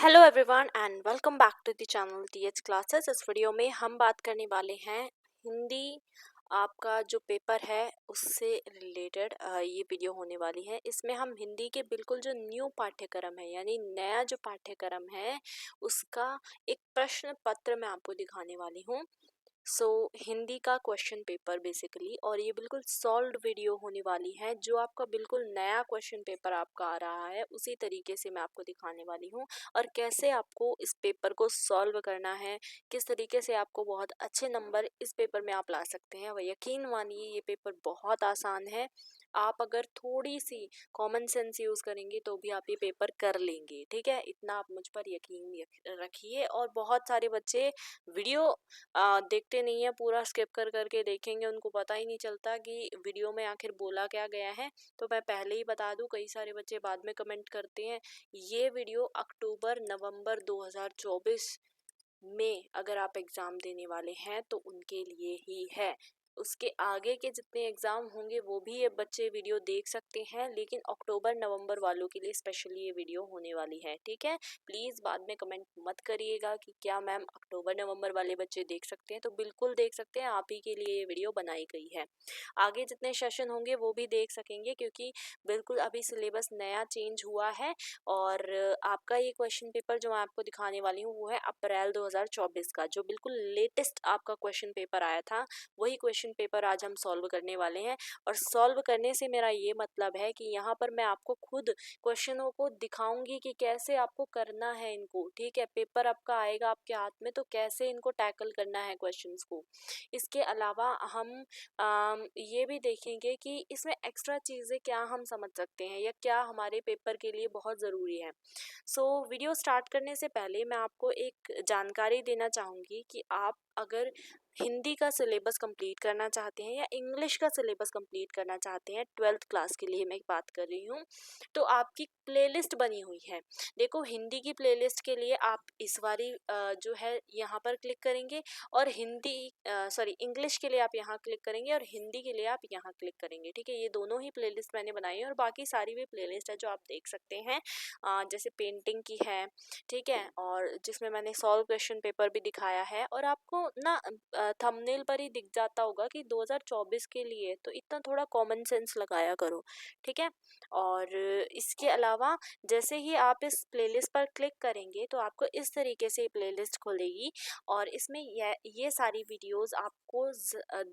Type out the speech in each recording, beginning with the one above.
Hello everyone and welcome back to the channel TH classes. इस video में हम बात करने वाले हैं हिंदी आपका जो पेपर है उससे रिलेटेड ये वीडियो होने वाली है। इसमें हम हिंदी के बिल्कुल जो न्यू पाठ्यक्रम है यानी नया जो पाठ्यक्रम है उसका एक प्रश्न पत्र मैं आपको दिखाने वाली हूँ। हिंदी का क्वेश्चन पेपर बेसिकली, और ये बिल्कुल सॉल्व्ड वीडियो होने वाली है। जो आपका बिल्कुल नया क्वेश्चन पेपर आपका आ रहा है उसी तरीके से मैं आपको दिखाने वाली हूँ, और कैसे आपको इस पेपर को सॉल्व करना है, किस तरीके से आपको बहुत अच्छे नंबर इस पेपर में आप ला सकते हैं। वह यकीन मानिए ये पेपर बहुत आसान है। आप अगर थोड़ी सी कॉमन सेंस यूज़ करेंगे तो भी आप ये पेपर कर लेंगे। ठीक है, इतना आप मुझ पर यकीन रखिए। और बहुत सारे बच्चे वीडियो देखते नहीं है, पूरा स्किप कर करके देखेंगे, उनको पता ही नहीं चलता कि वीडियो में आखिर बोला क्या गया है। तो मैं पहले ही बता दूं, कई सारे बच्चे बाद में कमेंट करते हैं। ये वीडियो अक्टूबर नवंबर 2024 में अगर आप एग्ज़ाम देने वाले हैं तो उनके लिए ही है। उसके आगे के जितने एग्ज़ाम होंगे वो भी ये बच्चे वीडियो देख सकते हैं, लेकिन अक्टूबर नवंबर वालों के लिए स्पेशली ये वीडियो होने वाली है। ठीक है, प्लीज़ बाद में कमेंट मत करिएगा कि क्या मैम अक्टूबर नवंबर वाले बच्चे देख सकते हैं। तो बिल्कुल देख सकते हैं, आप ही के लिए ये वीडियो बनाई गई है। आगे जितने सेशन होंगे वो भी देख सकेंगे, क्योंकि बिल्कुल अभी सिलेबस नया चेंज हुआ है। और आपका ये क्वेश्चन पेपर जो मैं आपको दिखाने वाली हूँ वो है अप्रैल 2024 का, जो बिल्कुल लेटेस्ट आपका क्वेश्चन पेपर आया था। वही क्वेश्चन पेपर आज हम सॉल्व करने वाले हैं। और सॉल्व करने से मेरा ये मतलब है कि यहाँ पर मैं आपको खुद क्वेश्चनों को दिखाऊंगी कि कैसे आपको करना है इनको। ठीक है, पेपर आपका आएगा आपके हाथ में तो कैसे इनको टैकल करना है क्वेश्चंस को। इसके अलावा हम ये भी देखेंगे कि इसमें एक्स्ट्रा चीज़ें क्या हम समझ सकते हैं या क्या हमारे पेपर के लिए बहुत ज़रूरी है। वीडियो स्टार्ट करने से पहले मैं आपको एक जानकारी देना चाहूँगी कि आप अगर हिंदी का सिलेबस कंप्लीट करना चाहते हैं या इंग्लिश का सिलेबस कंप्लीट करना चाहते हैं, 12th क्लास के लिए मैं बात कर रही हूँ, तो आपकी प्लेलिस्ट बनी हुई है। देखो, हिंदी की प्लेलिस्ट के लिए आप इस वाली जो है यहाँ पर क्लिक करेंगे, और इंग्लिश के लिए आप यहाँ क्लिक करेंगे, और हिंदी के लिए आप यहाँ क्लिक करेंगे। ठीक है, ये दोनों ही प्लेलिस्ट मैंने बनाई है, और बाकी सारी भी प्लेलिस्ट है जो आप देख सकते हैं। जैसे पेंटिंग की है, ठीक है, और जिसमें मैंने सॉल्व क्वेश्चन पेपर भी दिखाया है। और आपको ना थंबनेल पर ही दिख जाता होगा कि 2024 के लिए, तो इतना थोड़ा कॉमन सेंस लगाया करो। ठीक है, और इसके अलावा जैसे ही आप इस प्लेलिस्ट पर क्लिक करेंगे तो आपको इस तरीके से प्लेलिस्ट खुलेगी, और इसमें ये सारी वीडियोस आपको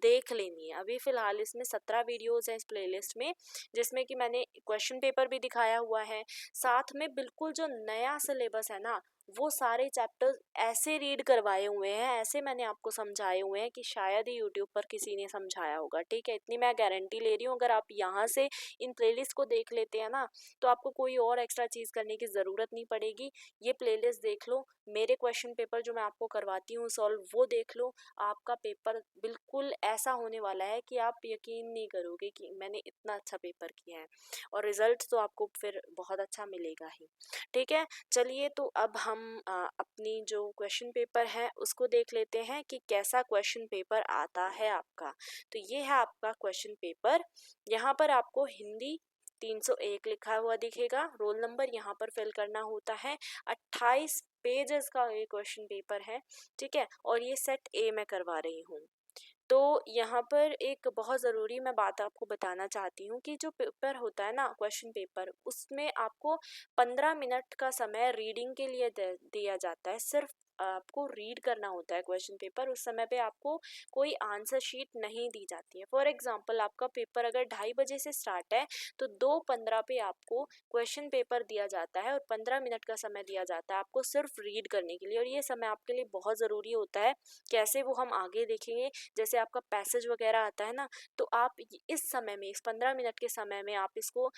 देख लेनी है। अभी फ़िलहाल इसमें 17 वीडियोस हैं इस प्लेलिस्ट में, जिसमें कि मैंने क्वेश्चन पेपर भी दिखाया हुआ है। साथ में बिल्कुल जो नया सिलेबस है ना, वो सारे चैप्टर्स ऐसे रीड करवाए हुए हैं, ऐसे मैंने आपको समझाए हुए हैं कि शायद ही यूट्यूब पर किसी ने समझाया होगा। ठीक है, इतनी मैं गारंटी ले रही हूँ। अगर आप यहाँ से इन प्लेलिस्ट को देख लेते हैं ना, तो आपको कोई और एक्स्ट्रा चीज़ करने की ज़रूरत नहीं पड़ेगी। ये प्लेलिस्ट देख लो, मेरे क्वेश्चन पेपर जो मैं आपको करवाती हूँ सॉल्व, वो देख लो। आपका पेपर बिल्कुल ऐसा होने वाला है कि आप यकीन नहीं करोगे कि मैंने इतना अच्छा पेपर किया है, और रिजल्ट तो आपको फिर बहुत अच्छा मिलेगा ही। ठीक है, चलिए तो अब हम अपनी जो क्वेश्चन पेपर है उसको देख लेते हैं कि कैसा क्वेश्चन पेपर आता है आपका। तो ये है आपका क्वेश्चन पेपर। यहाँ पर आपको हिंदी 301 लिखा हुआ दिखेगा। रोल नंबर यहाँ पर फिल करना होता है। 28 पेजेस का ये क्वेश्चन पेपर है। ठीक है, और ये सेट ए में करवा रही हूँ। तो यहाँ पर एक बहुत ज़रूरी मैं बात आपको बताना चाहती हूँ कि जो पेपर होता है ना क्वेश्चन पेपर, उसमें आपको 15 मिनट का समय रीडिंग के लिए दिया जाता है। सिर्फ आपको रीड करना होता है क्वेश्चन पेपर। उस समय पे आपको कोई आंसर शीट नहीं दी जाती है। फॉर एग्जांपल, आपका पेपर अगर 2:30 बजे से स्टार्ट है तो 2:15 पे आपको क्वेश्चन पेपर दिया जाता है, और 15 मिनट का समय दिया जाता है आपको सिर्फ रीड करने के लिए। और ये समय आपके लिए बहुत ज़रूरी होता है। कैसे, वो हम आगे देखेंगे। जैसे आपका पैसेज वगैरह आता है ना, तो आप इस समय में, इस 15 मिनट के समय में आप इसको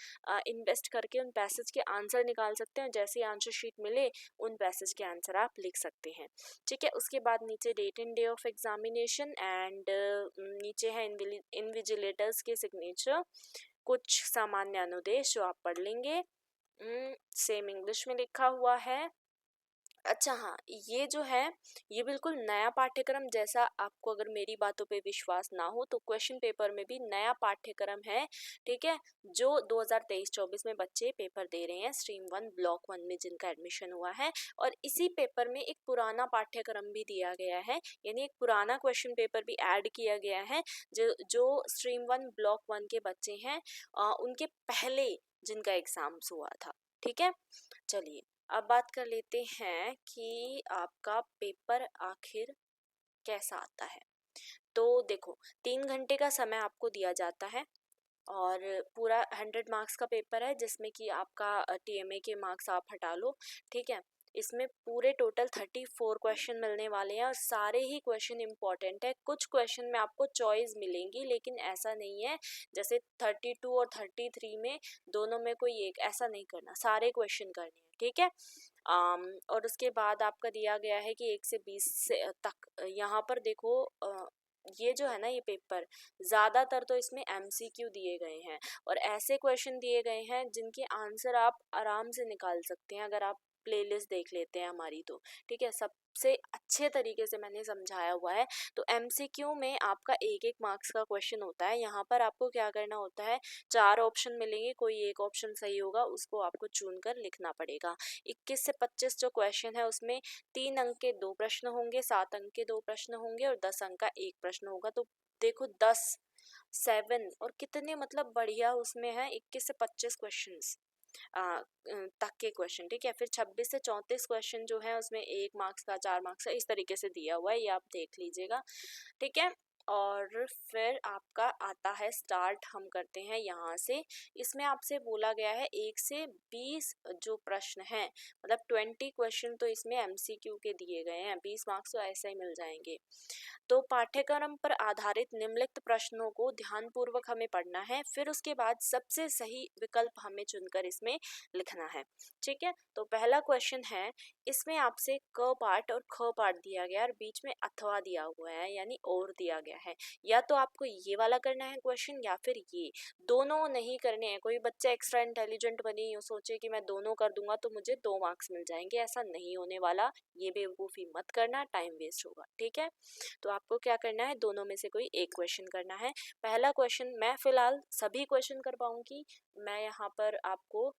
इन्वेस्ट करके उन पैसेज के आंसर निकाल सकते हैं। जैसे आंसर शीट मिले, उन पैसेज के आंसर आप लिख सकते हैं। ठीक है, उसके बाद नीचे date and day of examination, and नीचे है इन्विजिलेटर्स के सिग्नेचर, कुछ सामान्य अनुदेश जो आप पढ़ लेंगे। सेम इंग्लिश में लिखा हुआ है। अच्छा हाँ, ये जो है ये बिल्कुल नया पाठ्यक्रम, जैसा आपको अगर मेरी बातों पे विश्वास ना हो तो क्वेश्चन पेपर में भी नया पाठ्यक्रम है, ठीक है, जो 2023-24 में बच्चे पेपर दे रहे हैं स्ट्रीम 1 ब्लॉक 1 में जिनका एडमिशन हुआ है। और इसी पेपर में एक पुराना पाठ्यक्रम भी दिया गया है, यानी एक पुराना क्वेश्चन पेपर भी ऐड किया गया है जो जो स्ट्रीम 1 ब्लॉक 1 के बच्चे हैं उनके पहले जिनका एग्जाम्स हुआ था, ठीक है। चलिए अब बात कर लेते हैं कि आपका पेपर आखिर कैसा आता है। तो देखो 3 घंटे का समय आपको दिया जाता है और पूरा 100 मार्क्स का पेपर है, जिसमें कि आपका टीएमए के मार्क्स आप हटा लो, ठीक है। इसमें पूरे टोटल 34 क्वेश्चन मिलने वाले हैं और सारे ही क्वेश्चन इंपॉर्टेंट है। कुछ क्वेश्चन में आपको चॉइस मिलेंगी, लेकिन ऐसा नहीं है जैसे 32 और 33 में दोनों में कोई एक, ऐसा नहीं करना, सारे क्वेश्चन करने हैं, ठीक है। और उसके बाद आपका दिया गया है कि 1 से 20 से तक, यहाँ पर देखो ये जो है ना ये पेपर ज़्यादातर तो इसमें एमसीक्यू दिए गए हैं और ऐसे क्वेश्चन दिए गए हैं जिनके आंसर आप आराम से निकाल सकते हैं अगर आप प्लेलिस्ट देख लेते हैं हमारी तो, ठीक है। सबसे अच्छे तरीके से मैंने समझाया हुआ है। तो एमसीक्यू में आपका 1-1 मार्क्स का क्वेश्चन होता है। यहाँ पर आपको क्या करना होता है, 4 ऑप्शन मिलेंगे, कोई एक ऑप्शन सही होगा उसको आपको चुन कर लिखना पड़ेगा। 21 से 25 जो क्वेश्चन है उसमें 3 अंक के 2 प्रश्न होंगे, 7 अंक के 2 प्रश्न होंगे और 10 अंक का 1 प्रश्न होगा। तो देखो 10, 7 और कितने मतलब बढ़िया उसमें है 21 से 25 क्वेश्चन तक के क्वेश्चन, ठीक है। फिर 26 से 34 क्वेश्चन जो है उसमें 1 मार्क्स का, 4 मार्क्स का, इस तरीके से दिया हुआ है, ये आप देख लीजिएगा, ठीक है। और फिर आपका आता है स्टार्ट, हम करते हैं यहाँ से। इसमें आपसे बोला गया है 1 से 20 जो प्रश्न हैं, मतलब 20 क्वेश्चन तो इसमें एमसीक्यू के दिए गए हैं, 20 मार्क्स तो ऐसे ही मिल जाएंगे। तो पाठ्यक्रम पर आधारित निम्नलिखित प्रश्नों को ध्यानपूर्वक हमें पढ़ना है, फिर उसके बाद सबसे सही विकल्प हमें चुनकर इसमें लिखना है, ठीक है। तो पहला क्वेश्चन है, इसमें आपसे क पार्ट और ख पार्ट दिया गया और बीच में अथवा दिया हुआ है, यानी और दिया गया है। या तो आपको ये वाला करना है क्वेश्चन या फिर ये, दोनों नहीं करने हैं। कोई बच्चा एक्स्ट्रा इंटेलिजेंट बने यूँ सोचे कि मैं दोनों कर दूंगा तो मुझे 2 मार्क्स मिल जाएंगे, ऐसा नहीं होने वाला। ये बेवकूफ़ी मत करना, टाइम वेस्ट होगा, ठीक है। तो आपको क्या करना है, दोनों में से कोई एक क्वेश्चन करना है। पहला क्वेश्चन मैं फिलहाल सभी क्वेश्चन कर पाऊंगी, मैं यहाँ पर आपको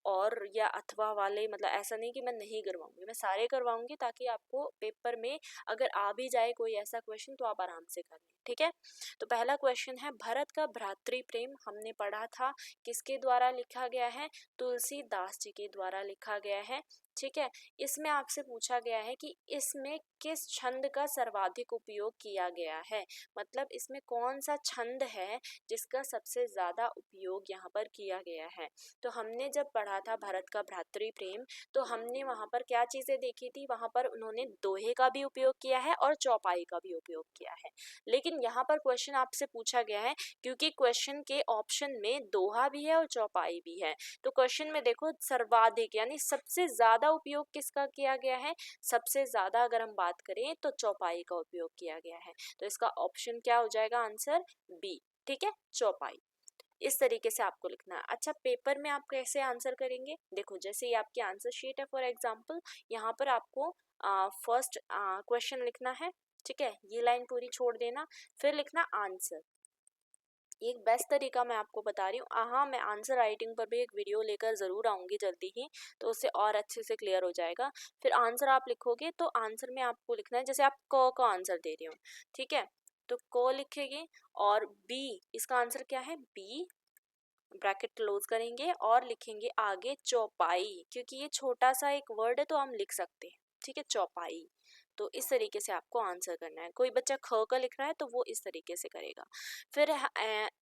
और या अथवा वाले, मतलब ऐसा नहीं कि मैं नहीं करवाऊंगी, मैं सारे करवाऊंगी ताकि आपको पेपर में अगर आ भी जाए कोई ऐसा क्वेश्चन तो आप आराम से कर लें, ठीक है। तो पहला क्वेश्चन है, भरत का भ्रातृ प्रेम हमने पढ़ा था, किसके द्वारा लिखा गया है, तुलसीदास जी के द्वारा लिखा गया है, ठीक है। इसमें आपसे पूछा गया है कि इसमें किस छंद का सर्वाधिक उपयोग किया गया है, मतलब इसमें कौन सा छंद है जिसका सबसे ज़्यादा उपयोग यहाँ पर किया गया है। तो हमने जब पढ़ा था भरत का भ्रातृ प्रेम, तो हमने वहाँ पर क्या चीज़ें देखी थी, वहाँ पर उन्होंने दोहे का भी उपयोग किया है और चौपाई का भी उपयोग किया है। लेकिन यहाँ पर क्वेश्चन आपसे पूछा गया है, क्योंकि क्वेश्चन के ऑप्शन में दोहा भी है और चौपाई भी है, तो क्वेश्चन में देखो सर्वाधिक यानी सबसे ज़्यादा उपयोग किसका किया गया है, सबसे ज़्यादा अगर हम बात करें तो चौपाई का उपयोग किया गया है। तो इसका ऑप्शन क्या हो जाएगा, आंसर बी, ठीक है, चौपाई। इस तरीके से आपको लिखना है। अच्छा, पेपर में आप कैसे आंसर करेंगे, देखो जैसे ये आपकी आंसर शीट है, फॉर एग्जांपल यहाँ पर आपको फर्स्ट क्वेश्चन लिखना है, ठीक है, ये लाइन पूरी छोड़ देना, फिर लिखना आंसर। एक बेस्ट तरीका मैं आपको बता रही हूँ, हाँ मैं आंसर राइटिंग पर भी एक वीडियो लेकर ज़रूर आऊँगी जल्दी ही, तो उससे और अच्छे से क्लियर हो जाएगा। फिर आंसर आप लिखोगे तो आंसर में आपको लिखना है, जैसे आप क का आंसर दे रही हूँ, ठीक है, तो क लिखेंगे और बी, इसका आंसर क्या है, बी, ब्रैकेट क्लोज करेंगे और लिखेंगे आगे चौपाई, क्योंकि ये छोटा सा एक वर्ड है तो हम लिख सकते हैं, ठीक है, चौपाई। तो इस तरीके से आपको आंसर करना है। कोई बच्चा ख का लिख रहा है तो वो इस तरीके से करेगा। फिर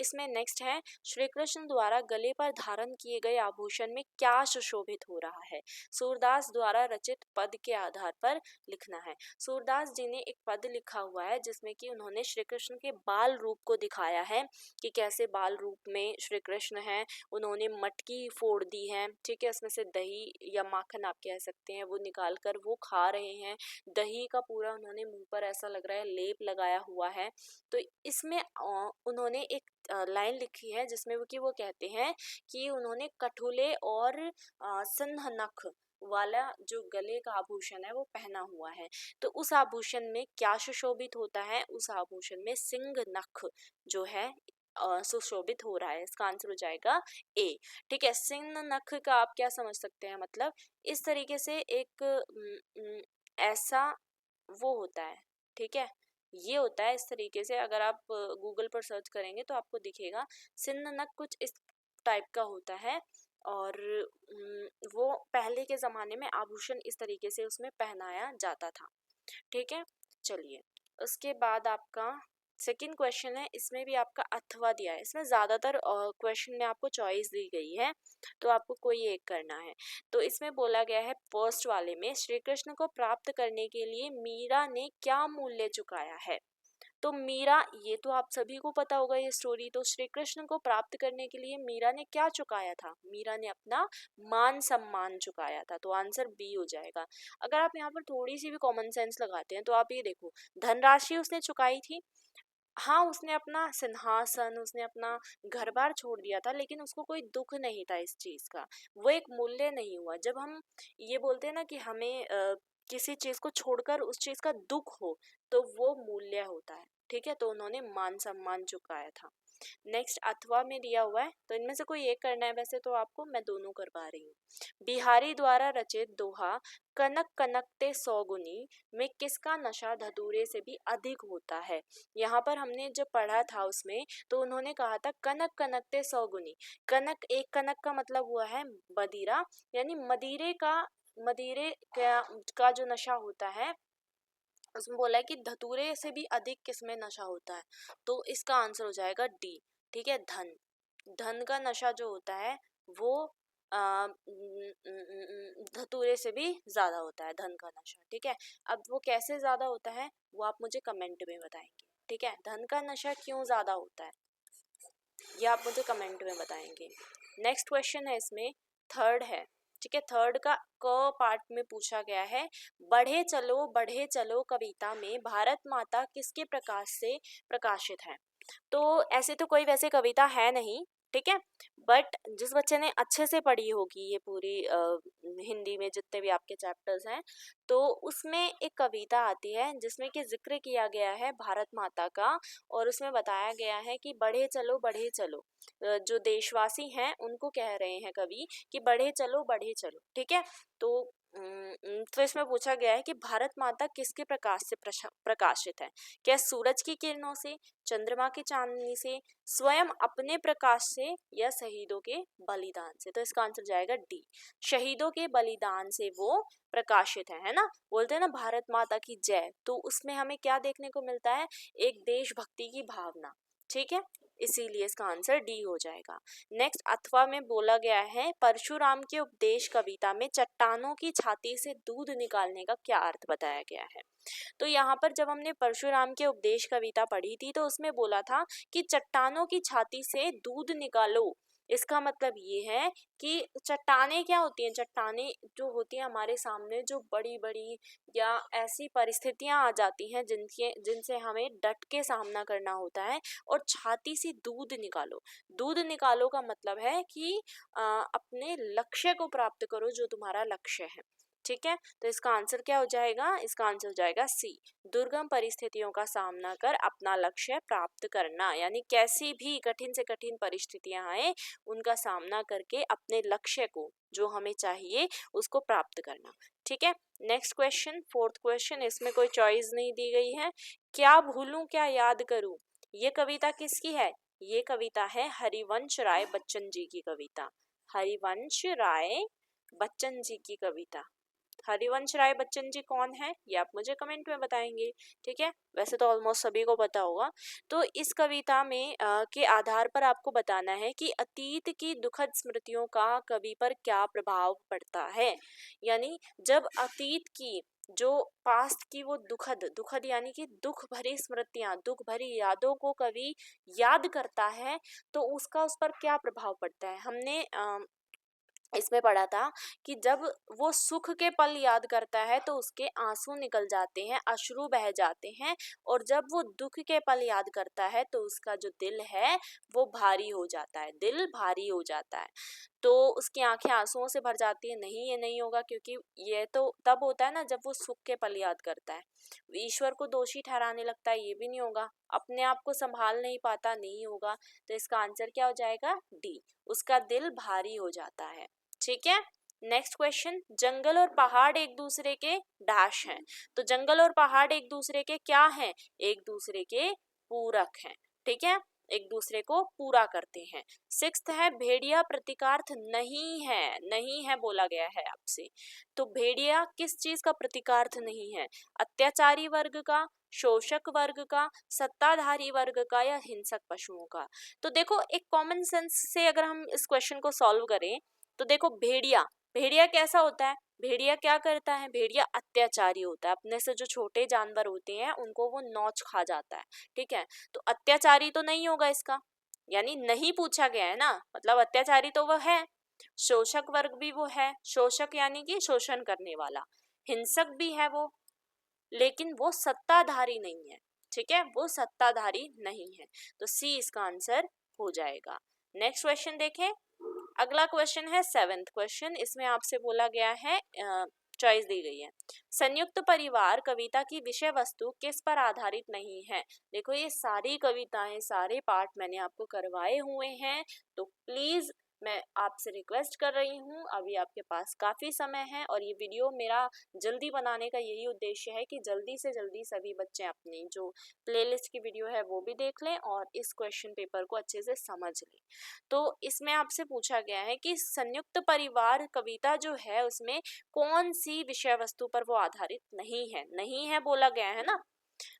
इसमें नेक्स्ट है, श्री कृष्ण द्वारा गले पर धारण किए गए आभूषण में क्या सुशोभित हो रहा है, सूरदास द्वारा रचित पद के आधार पर लिखना है। सूरदास जी ने एक पद लिखा हुआ है जिसमें कि उन्होंने श्री कृष्ण के बाल रूप को दिखाया है कि कैसे बाल रूप में श्री कृष्ण हैं, उन्होंने मटकी फोड़ दी है, ठीक है, उसमें से दही या माखन आप कह सकते हैं वो निकाल कर वो खा रहे हैं, दही का पूरा उन्होंने मुंह पर ऐसा लग रहा है लेप लगाया हुआ है। तो इसमें उन्होंने एक लाइन लिखी है जिसमें वो कहते हैं कि उन्होंने कठुले और संघनख वाला जो गले का आभूषण है वो पहना हुआ है। तो उस आभूषण में क्या सुशोभित होता है? उस आभूषण में सिंह नख जो है सुशोभित हो रहा है। इसका आंसर हो जाएगा ए। ठीक है, सिंह नख का आप क्या समझ सकते हैं? मतलब इस तरीके से एक ऐसा वो होता है। ठीक है, ये होता है इस तरीके से। अगर आप गूगल पर सर्च करेंगे तो आपको दिखेगा सिंह नख कुछ इस टाइप का होता है। और वो पहले के ज़माने में आभूषण इस तरीके से उसमें पहनाया जाता था। ठीक है, चलिए उसके बाद आपका सेकंड क्वेश्चन है। इसमें भी आपका अथवा दिया है। इसमें ज़्यादातर क्वेश्चन में आपको चॉइस दी गई है, तो आपको कोई एक करना है। तो इसमें बोला गया है फर्स्ट वाले में, श्री कृष्ण को प्राप्त करने के लिए मीरा ने क्या मूल्य चुकाया है? तो मीरा, ये तो आप सभी को पता होगा ये स्टोरी। तो श्री कृष्ण को प्राप्त करने के लिए मीरा ने क्या चुकाया था? मीरा ने अपना मान सम्मान चुकाया था। तो आंसर बी हो जाएगा। अगर आप यहाँ पर थोड़ी सी भी कॉमन सेंस लगाते हैं तो आप ये देखो, धनराशि उसने चुकाई थी। हाँ, उसने अपना सिंहासन, उसने अपना घर बार छोड़ दिया था, लेकिन उसको कोई दुख नहीं था इस चीज का। वो एक मूल्य नहीं हुआ। जब हम ये बोलते हैं ना कि हमें किसी चीज को छोड़कर उस चीज का दुख हो, तो वो मूल्य होता है। ठीक है, तो उन्होंने मान सम्मान चुकाया था। नेक्स्ट अथवा में दिया हुआ है, तो इनमें से कोई एक करना है। वैसे तो आपको मैं दोनों करवा रही हूँ। बिहारी द्वारा रचित दोहा कनक कनकते सौगुनी में किसका नशा धतूरे से भी अधिक होता है? यहाँ पर हमने जो पढ़ा था उसमें, तो उन्होंने कहा था कनक कनकते सौगुनी। कनक, एक कनक का मतलब हुआ है मदिरा, यानी मदिरे का जो नशा होता है, उसमें बोला है कि धतूरे से भी अधिक किसमें नशा होता है? तो इसका आंसर हो जाएगा डी। ठीक है, धन। धन का नशा जो होता है वो धतूरे से भी ज्यादा होता है, धन का नशा। ठीक है, अब वो कैसे ज्यादा होता है वो आप मुझे कमेंट में बताएंगे। ठीक है, धन का नशा क्यों ज्यादा होता है ये आप मुझे कमेंट में बताएंगे। नेक्स्ट क्वेश्चन है, इसमें थर्ड है। ठीक है, थर्ड का क पार्ट में पूछा गया है, बढ़े चलो कविता में भारत माता किसके प्रकाश से प्रकाशित है? तो ऐसे तो कोई वैसे कविता है नहीं। ठीक है, बट जिस बच्चे ने अच्छे से पढ़ी होगी ये पूरी हिंदी में जितने भी आपके चैप्टर्स हैं, तो उसमें एक कविता आती है जिसमें कि जिक्र किया गया है भारत माता का। और उसमें बताया गया है कि बढ़े चलो बढ़े चलो। जो देशवासी हैं उनको कह रहे हैं कवि कि बढ़े चलो बढ़े चलो। ठीक है, तो इसमें पूछा गया है कि भारत माता किसके प्रकाश से प्रकाशित है? क्या सूरज की किरणों से, चंद्रमा की चांदनी से, स्वयं अपने प्रकाश से, या शहीदों के बलिदान से? तो इसका आंसर जाएगा डी, शहीदों के बलिदान से वो प्रकाशित है ना। बोलते हैं ना भारत माता की जय, तो उसमें हमें क्या देखने को मिलता है? एक देशभक्ति की भावना। ठीक है, इसीलिए इसका आंसर डी हो जाएगा। नेक्स्ट अथवा में बोला गया है, परशुराम के उपदेश कविता में चट्टानों की छाती से दूध निकालने का क्या अर्थ बताया गया है? तो यहाँ पर जब हमने परशुराम के उपदेश कविता पढ़ी थी तो उसमें बोला था कि चट्टानों की छाती से दूध निकालो। इसका मतलब ये है कि चट्टाने क्या होती हैं? चट्टाने जो होती हैं हमारे सामने, जो बड़ी बड़ी या ऐसी परिस्थितियां आ जाती हैं जिनसे हमें डट के सामना करना होता है, और छाती से दूध निकालो। दूध निकालो का मतलब है कि अपने लक्ष्य को प्राप्त करो, जो तुम्हारा लक्ष्य है। ठीक है, तो इसका आंसर क्या हो जाएगा? इसका आंसर हो जाएगा सी, दुर्गम परिस्थितियों का सामना कर अपना लक्ष्य प्राप्त करना। यानी कैसी भी कठिन से कठिन परिस्थितियां आए उनका सामना करके अपने लक्ष्य को, जो हमें चाहिए, उसको प्राप्त करना। ठीक है, नेक्स्ट क्वेश्चन, फोर्थ क्वेश्चन। इसमें कोई चॉइस नहीं दी गई है। क्या भूलूं क्या याद करूं, ये कविता किसकी है? ये कविता है हरिवंश राय बच्चन जी की कविता। हरिवंश राय बच्चन जी की कविता। हरिवंश राय बच्चन जी कौन है ये आप मुझे कमेंट में बताएंगे। ठीक है, वैसे तो ऑलमोस्ट सभी को पता होगा। तो इस कविता में के आधार पर आपको बताना है कि अतीत की दुखद स्मृतियों का कवि पर क्या प्रभाव पड़ता है। यानी जब अतीत की, जो पास्ट की वो दुखद दुखद यानी कि दुख भरी स्मृतियां, दुख भरी यादों को कवि याद करता है, तो उसका उस पर क्या प्रभाव पड़ता है। हमने इसमें पढ़ा था कि जब वो सुख के पल याद करता है तो उसके आंसू निकल जाते हैं, अश्रु बह जाते हैं। और जब वो दुख के पल याद करता है तो उसका जो दिल है वो भारी हो जाता है, दिल भारी हो जाता है। तो उसकी आंखें आंसुओं से भर जाती है। नहीं, ये नहीं होगा, क्योंकि ये तो तब होता है ना जब वो सुख के पल याद करता है। ईश्वर को दोषी ठहराने लगता है, ये भी नहीं होगा। अपने आप को संभाल नहीं पाता, नहीं होगा। तो इसका आंसर क्या हो जाएगा? डी, उसका दिल भारी हो जाता है। ठीक है, नेक्स्ट क्वेश्चन, जंगल और पहाड़ एक दूसरे के डैश हैं। तो जंगल और पहाड़ एक दूसरे के क्या हैं? एक दूसरे के पूरक हैं। ठीक है, एक दूसरे को पूरा करते हैं। सिक्स्थ है, भेड़िया प्रतीकार्थ नहीं है। नहीं है बोला गया है आपसे। तो भेड़िया किस चीज का प्रतीकार्थ नहीं है? अत्याचारी वर्ग का, शोषक वर्ग का, सत्ताधारी वर्ग का, या हिंसक पशुओं का? तो देखो, एक कॉमन सेंस से अगर हम इस क्वेश्चन को सॉल्व करें तो देखो, भेड़िया, भेड़िया कैसा होता है? भेड़िया क्या करता है? भेड़िया अत्याचारी होता है। अपने से जो छोटे जानवर होते हैं उनको वो नोच खा जाता है। ठीक है, तो अत्याचारी तो नहीं होगा इसका, यानी नहीं पूछा गया है ना, मतलब अत्याचारी तो वो है। शोषक वर्ग भी वो है, शोषक यानी कि शोषण करने वाला। हिंसक भी है वो, लेकिन वो सत्ताधारी नहीं है। ठीक है, वो सत्ताधारी नहीं है। तो सी इसका आंसर हो जाएगा। नेक्स्ट क्वेश्चन देखें। अगला क्वेश्चन है 7th क्वेश्चन। इसमें आपसे बोला गया है, चॉइस दी गई है, संयुक्त परिवार कविता की विषय वस्तु किस पर आधारित नहीं है? देखो, ये सारी कविताएं, सारे पार्ट मैंने आपको करवाए हुए हैं, तो प्लीज मैं आपसे रिक्वेस्ट कर रही हूँ, अभी आपके पास काफ़ी समय है, और ये वीडियो मेरा जल्दी बनाने का यही उद्देश्य है कि जल्दी से जल्दी सभी बच्चे अपनी जो प्लेलिस्ट की वीडियो है वो भी देख लें और इस क्वेश्चन पेपर को अच्छे से समझ लें। तो इसमें आपसे पूछा गया है कि संयुक्त परिवार कविता जो है उसमें कौन सी विषय वस्तु पर वो आधारित नहीं है? नहीं है बोला गया है ना।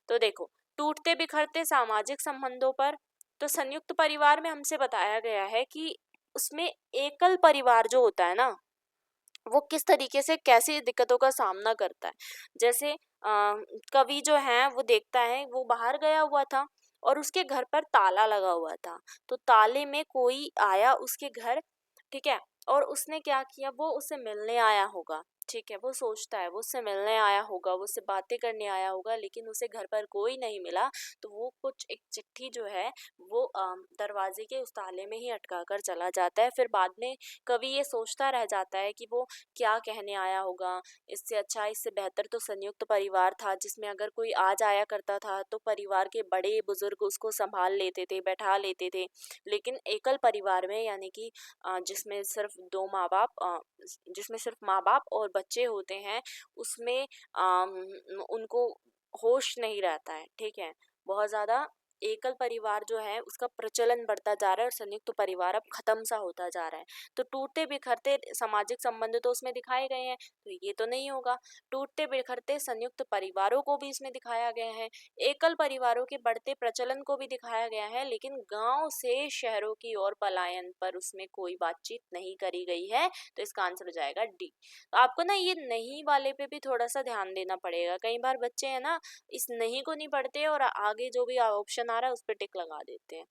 तो देखो, टूटते बिखरते सामाजिक संबंधों पर। तो संयुक्त परिवार में हमसे बताया गया है कि उसमें एकल परिवार जो होता है ना, वो किस तरीके से कैसी दिक्कतों का सामना करता है। जैसे कवि जो है वो देखता है, वो बाहर गया हुआ था और उसके घर पर ताला लगा हुआ था। तो ताले में कोई आया उसके घर, ठीक है, और उसने क्या किया, वो उससे मिलने आया होगा। ठीक है, वो सोचता है वो उससे मिलने आया होगा, वो उससे बातें करने आया होगा, लेकिन उसे घर पर कोई नहीं मिला। तो वो कुछ एक चिट्ठी जो है वो दरवाजे के उस ताले में ही अटका कर चला जाता है। फिर बाद में कवि ये सोचता रह जाता है कि वो क्या कहने आया होगा। इससे अच्छा, इससे बेहतर तो संयुक्त परिवार था, जिसमें अगर कोई आ जाया करता था तो परिवार के बड़े बुजुर्ग उसको संभाल लेते थे, बैठा लेते थे। लेकिन एकल परिवार में, यानी कि जिसमें सिर्फ दो माँ बाप, जिसमें सिर्फ माँ बाप और बच्चे होते हैं, उसमें उनको होश नहीं रहता है। ठीक है, बहुत ज़्यादा एकल परिवार जो है उसका प्रचलन बढ़ता जा रहा है और संयुक्त परिवार अब खत्म सा होता जा रहा है। तो टूटते बिखरते सामाजिक संबंध तो उसमें दिखाए गए हैं, तो ये तो नहीं होगा। टूटते बिखरते संयुक्त परिवारों को भी इसमें दिखाया गया है, एकल परिवारों के बढ़ते प्रचलन को भी दिखाया गया है, लेकिन गांव से शहरों की ओर पलायन पर उसमें कोई बातचीत नहीं करी गई है। तो इसका आंसर हो जाएगा डी। तो आपको ना ये नहीं वाले पे भी थोड़ा सा ध्यान देना पड़ेगा। कई बार बच्चे है ना, इस नहीं को नहीं पढ़ते और आगे जो भी ऑप्शन आ रहा है उस पर टिक लगा देते हैं।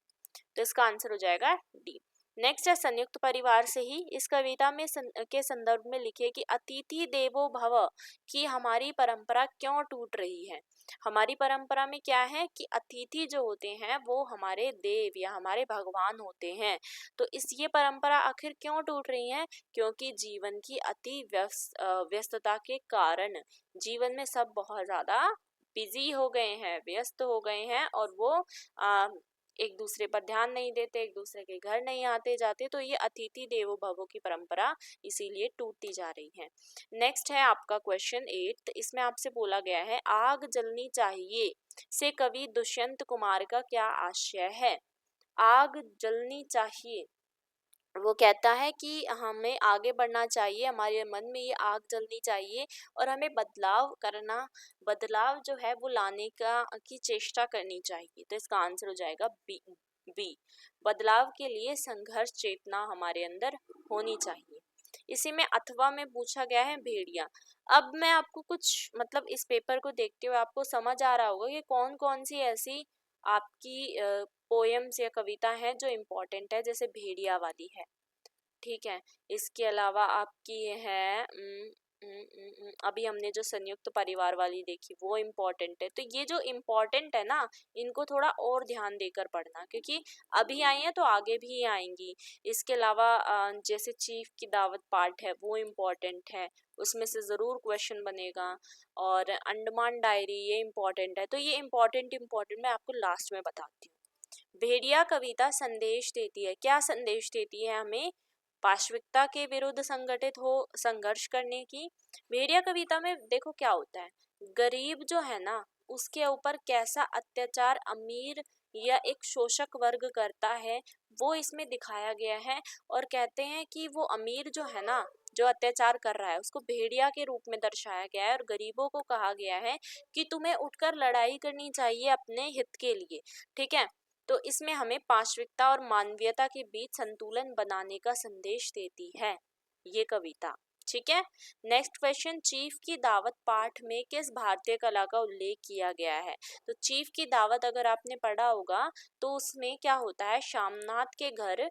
तो इसका आंसर हो जाएगा डी। नेक्स्ट है संयुक्त परिवार से ही इस कविता में के संदर्भ में लिखे कि अतिथि देवो भव की हमारी परंपरा क्यों टूट रही है। हमारी परंपरा में क्या है कि अतिथि जो होते हैं वो हमारे देव या हमारे भगवान होते हैं। तो ये परंपरा आखिर क्यों टूट रही है? क्योंकि जीवन की अति व्यस्तता के कारण जीवन में सब बहुत ज्यादा बिजी हो गए हैं, व्यस्त हो गए हैं, और वो एक दूसरे पर ध्यान नहीं देते, एक दूसरे के घर नहीं आते जाते। तो ये अतिथि देवो भवो की परंपरा इसीलिए टूटती जा रही है। नेक्स्ट है आपका क्वेश्चन 8। इसमें आपसे बोला गया है आग जलनी चाहिए से कवि दुष्यंत कुमार का क्या आशय है? आग जलनी चाहिए, वो कहता है कि हमें आगे बढ़ना चाहिए, हमारे मन में ये आग जलनी चाहिए और हमें बदलाव करना, बदलाव जो है वो लाने का की चेष्टा करनी चाहिए। तो इसका आंसर हो जाएगा बी। बी, बदलाव के लिए संघर्ष चेतना हमारे अंदर होनी चाहिए। इसी में अथवा में पूछा गया है भेड़िया। अब मैं आपको कुछ, मतलब इस पेपर को देखते हुए आपको समझ आ रहा होगा कि कौन कौन सी ऐसी आपकी पोएम्स या कविता है जो इम्पोर्टेंट है, जैसे भेड़िया वाली है। ठीक है, इसके अलावा आपकी है अभी हमने जो संयुक्त परिवार वाली देखी वो इम्पोर्टेंट है, तो ये जो इम्पोर्टेंट है ना, इनको थोड़ा और ध्यान देकर पढ़ना, क्योंकि अभी आई हैं तो आगे भी आएंगी। इसके अलावा जैसे चीफ की दावत पार्ट है वो इम्पोर्टेंट है, उसमें से ज़रूर क्वेश्चन बनेगा। और अंडमान डायरी ये इम्पोर्टेंट है, तो ये इम्पोर्टेंट मैं आपको लास्ट में बताती हूँ। भेड़िया कविता संदेश देती है, क्या संदेश देती है हमें? पाशविकता के विरुद्ध संगठित हो संघर्ष करने की। भेड़िया कविता में देखो क्या होता है, गरीब जो है ना उसके ऊपर कैसा अत्याचार अमीर या एक शोषक वर्ग करता है वो इसमें दिखाया गया है। और कहते हैं कि वो अमीर जो है ना, जो अत्याचार कर रहा है, उसको भेड़िया के रूप में दर्शाया गया है, और गरीबों को कहा गया है कि तुम्हें उठकर लड़ाई करनी चाहिए अपने हित के लिए। ठीक है, तो इसमें हमें पाशविकता और मानवीयता के बीच संतुलन बनाने का संदेश देती है ये कविता। ठीक है, नेक्स्ट क्वेश्चन, चीफ की दावत पाठ में किस भारतीय कला का उल्लेख किया गया है? तो चीफ की दावत अगर आपने पढ़ा होगा तो उसमें क्या होता है, शामनाथ के घर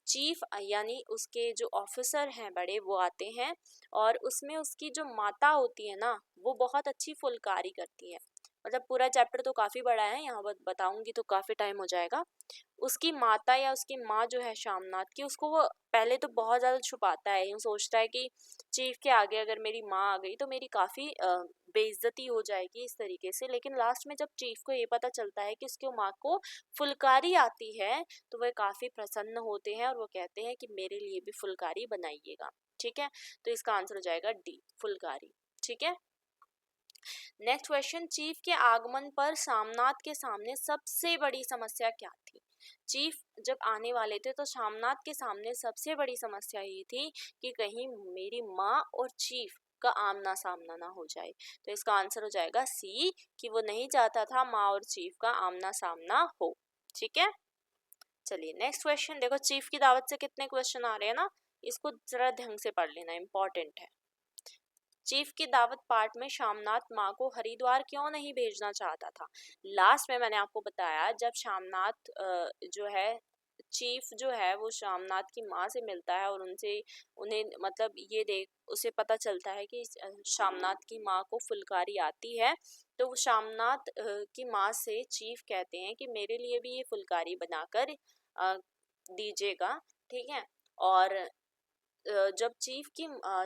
चीफ यानी उसके जो ऑफिसर हैं बड़े वो आते हैं, और उसमें उसकी जो माता होती है ना वो बहुत अच्छी फुलकारी करती है। मतलब पूरा चैप्टर तो काफ़ी बड़ा है, यहाँ बताऊंगी तो काफ़ी टाइम हो जाएगा। उसकी माता या उसकी माँ जो है शामनाथ की, उसको वो पहले तो बहुत ज़्यादा छुपाता है, यूँ सोचता है कि चीफ के आगे अगर मेरी माँ आ गई तो मेरी काफ़ी बेइज्जती हो जाएगी इस तरीके से। लेकिन लास्ट में जब चीफ को ये पता चलता है कि उसकी माँ को फुलकारी आती है तो वह काफ़ी प्रसन्न होते हैं और वो कहते हैं कि मेरे लिए भी फुलकारी बनाइएगा। ठीक है, तो इसका आंसर हो जाएगा डी, फुलकारी। ठीक है, नेक्स्ट क्वेश्चन, चीफ के आगमन पर शामनाथ के सामने सबसे बड़ी समस्या क्या थी? चीफ जब आने वाले थे तो शामनाथ के सामने सबसे बड़ी समस्या ये थी कि कहीं मेरी माँ और चीफ का आमना सामना ना हो जाए। तो इसका आंसर हो जाएगा सी, कि वो नहीं चाहता था माँ और चीफ का आमना सामना हो। ठीक है, चलिए नेक्स्ट क्वेश्चन देखो, चीफ की दावत से कितने क्वेश्चन आ रहे हैं ना, इसको जरा ढंग से पढ़ लेना, इंपॉर्टेंट है। चीफ की दावत पार्ट में शामनाथ माँ को हरिद्वार क्यों नहीं भेजना चाहता था? लास्ट में मैंने आपको बताया जब शामनाथ जो है चीफ जो है वो शामनाथ की माँ से मिलता है और उनसे उन्हें मतलब ये देख उसे पता चलता है कि शामनाथ की माँ को फुलकारी आती है, तो वो शामनाथ की माँ से चीफ कहते हैं कि मेरे लिए भी ये फुलकारी बनाकर दीजिएगा। ठीक है, और जब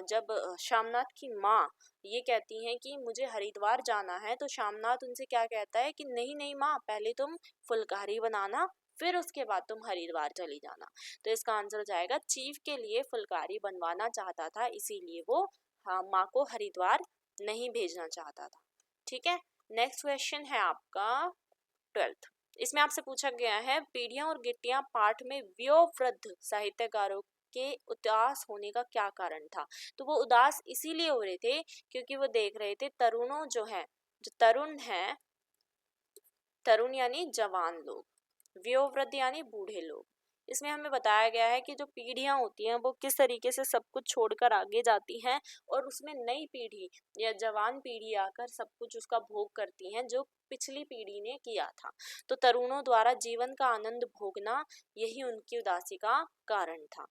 जब शामनाथ की माँ ये कहती हैं कि मुझे हरिद्वार जाना है, तो शामनाथ उनसे क्या कहता है कि नहीं नहीं माँ, पहले तुम फुलकारी बनाना फिर उसके बाद तुम हरिद्वार चली जाना। तो इसका आंसर हो जाएगा चीफ के लिए फुलकारी बनवाना चाहता था, इसीलिए वो हाँ माँ को हरिद्वार नहीं भेजना चाहता था। ठीक है, नेक्स्ट क्वेश्चन है आपका 12th। इसमें आपसे पूछा गया है पीढ़ियां और गिट्टियां पाठ में वयोवृद्ध साहित्यकारों के उदास होने का क्या कारण था? तो वो उदास इसीलिए हो रहे थे क्योंकि वो देख रहे थे तरुणों जो है, जो तरुण है, तरुण यानी जवान लोग, वयोवृद्ध यानी बूढ़े लोग। इसमें हमें बताया गया है कि जो पीढ़ियां होती हैं वो किस तरीके से सब कुछ छोड़कर आगे जाती हैं, और उसमें नई पीढ़ी या जवान पीढ़ी आकर सब कुछ उसका भोग करती हैं जो पिछली पीढ़ी ने किया था। तो तरुणों द्वारा जीवन का आनंद भोगना यही उनकी उदासी का कारण था।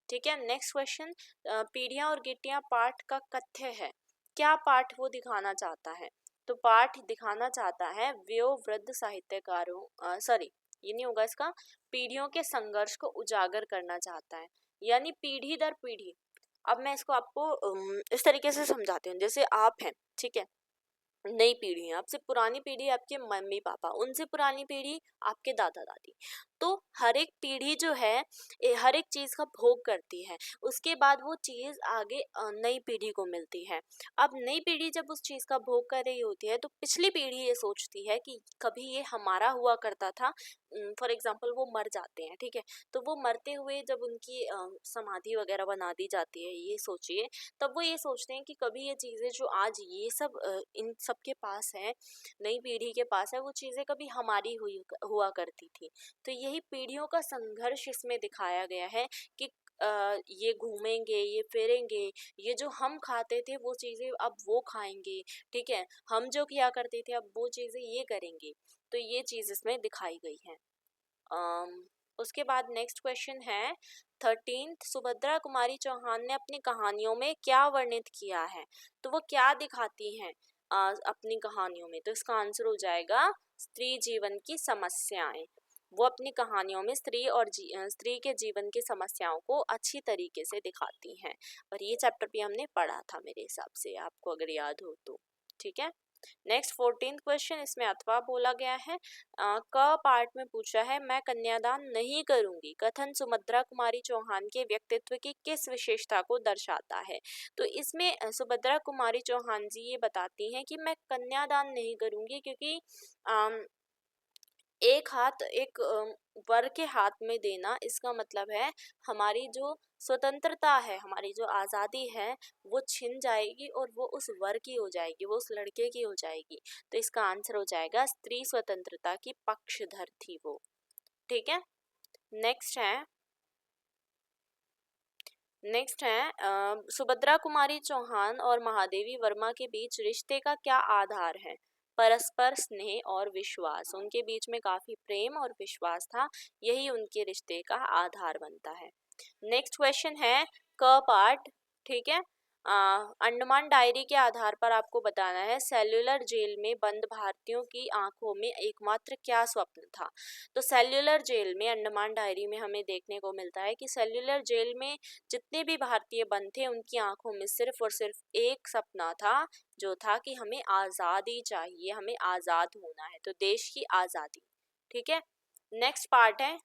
ठीक है, नेक्स्ट क्वेश्चन, पीढ़ियां और गिट्टियां पाठ का कथ्य है, क्या पाठ वो दिखाना चाहता है? तो पाठ दिखाना चाहता है वयोवृद्ध साहित्यकारों सॉरी ये नहीं होगा इसका, पीढ़ियों के संघर्ष को उजागर करना चाहता है, यानी पीढ़ी दर पीढ़ी। अब मैं इसको आपको इस तरीके से समझाती हूँ, जैसे आप हैं, ठीक है, नई पीढ़ी है, आपसे पुरानी पीढ़ी आपके मम्मी पापा, उनसे पुरानी पीढ़ी आपके दादा दादी। तो हर एक पीढ़ी जो है हर एक चीज़ का भोग करती है, उसके बाद वो चीज़ आगे नई पीढ़ी को मिलती है। अब नई पीढ़ी जब उस चीज़ का भोग कर रही होती है तो पिछली पीढ़ी ये सोचती है कि कभी ये हमारा हुआ करता था। फॉर एग्जाम्पल वो मर जाते हैं, ठीक है, तो वो मरते हुए जब उनकी समाधि वगैरह बना दी जाती है, ये सोचिए, तब वो ये सोचते हैं कि कभी ये चीज़ें जो आज ये सब इन सब के पास है, नई पीढ़ी के पास है, वो चीज़ें कभी हमारी हुआ करती थी। तो यही पीढ़ियों का संघर्ष इसमें दिखाया गया है कि ये घूमेंगे, ये फिरेंगे, ये जो हम खाते थे वो चीज़ें अब वो खाएंगे। ठीक है, हम जो किया करते थे अब वो चीज़ें ये करेंगे। तो ये चीज़ इसमें दिखाई गई है। उसके बाद नेक्स्ट क्वेश्चन है 13th, सुभद्रा कुमारी चौहान ने अपनी कहानियों में क्या वर्णित किया है, तो वो क्या दिखाती हैं अपनी कहानियों में, तो इसका आंसर हो जाएगा स्त्री जीवन की समस्याएं। वो अपनी कहानियों में स्त्री के जीवन की समस्याओं को अच्छी तरीके से दिखाती हैं, और ये चैप्टर भी हमने पढ़ा था मेरे हिसाब से, आपको अगर याद हो तो। ठीक है, नेक्स्ट 14th क्वेश्चन, इसमें अथवा बोला गया है। क पार्ट में पूछा है, मैं कन्यादान नहीं करूंगी कथन सुभद्रा कुमारी चौहान के व्यक्तित्व की किस विशेषता को दर्शाता है, तो इसमें सुभद्रा कुमारी चौहान जी ये बताती हैं कि मैं कन्यादान नहीं करूंगी क्योंकि एक वर के हाथ में देना, इसका मतलब है हमारी जो स्वतंत्रता है, हमारी जो आज़ादी है वो छिन जाएगी और वो उस वर की हो जाएगी, वो उस लड़के की हो जाएगी। तो इसका आंसर हो जाएगा स्त्री स्वतंत्रता की पक्षधर थी वो। ठीक है, नेक्स्ट है सुभद्रा कुमारी चौहान और महादेवी वर्मा के बीच रिश्ते का क्या आधार है, परस्पर स्नेह और विश्वास। उनके बीच में काफी प्रेम और विश्वास था, यही उनके रिश्ते का आधार बनता है। नेक्स्ट क्वेश्चन है क पार्ट। ठीक है, अंडमान डायरी के आधार पर आपको बताना है सेल्युलर जेल में बंद भारतीयों की आंखों में एकमात्र क्या स्वप्न था। तो सेल्युलर जेल में, अंडमान डायरी में हमें देखने को मिलता है कि सेल्युलर जेल में जितने भी भारतीय बंद थे उनकी आंखों में सिर्फ और सिर्फ एक सपना था, जो था कि हमें आज़ादी चाहिए, हमें आज़ाद होना है, तो देश की आज़ादी। ठीक है, नेक्स्ट पार्ट है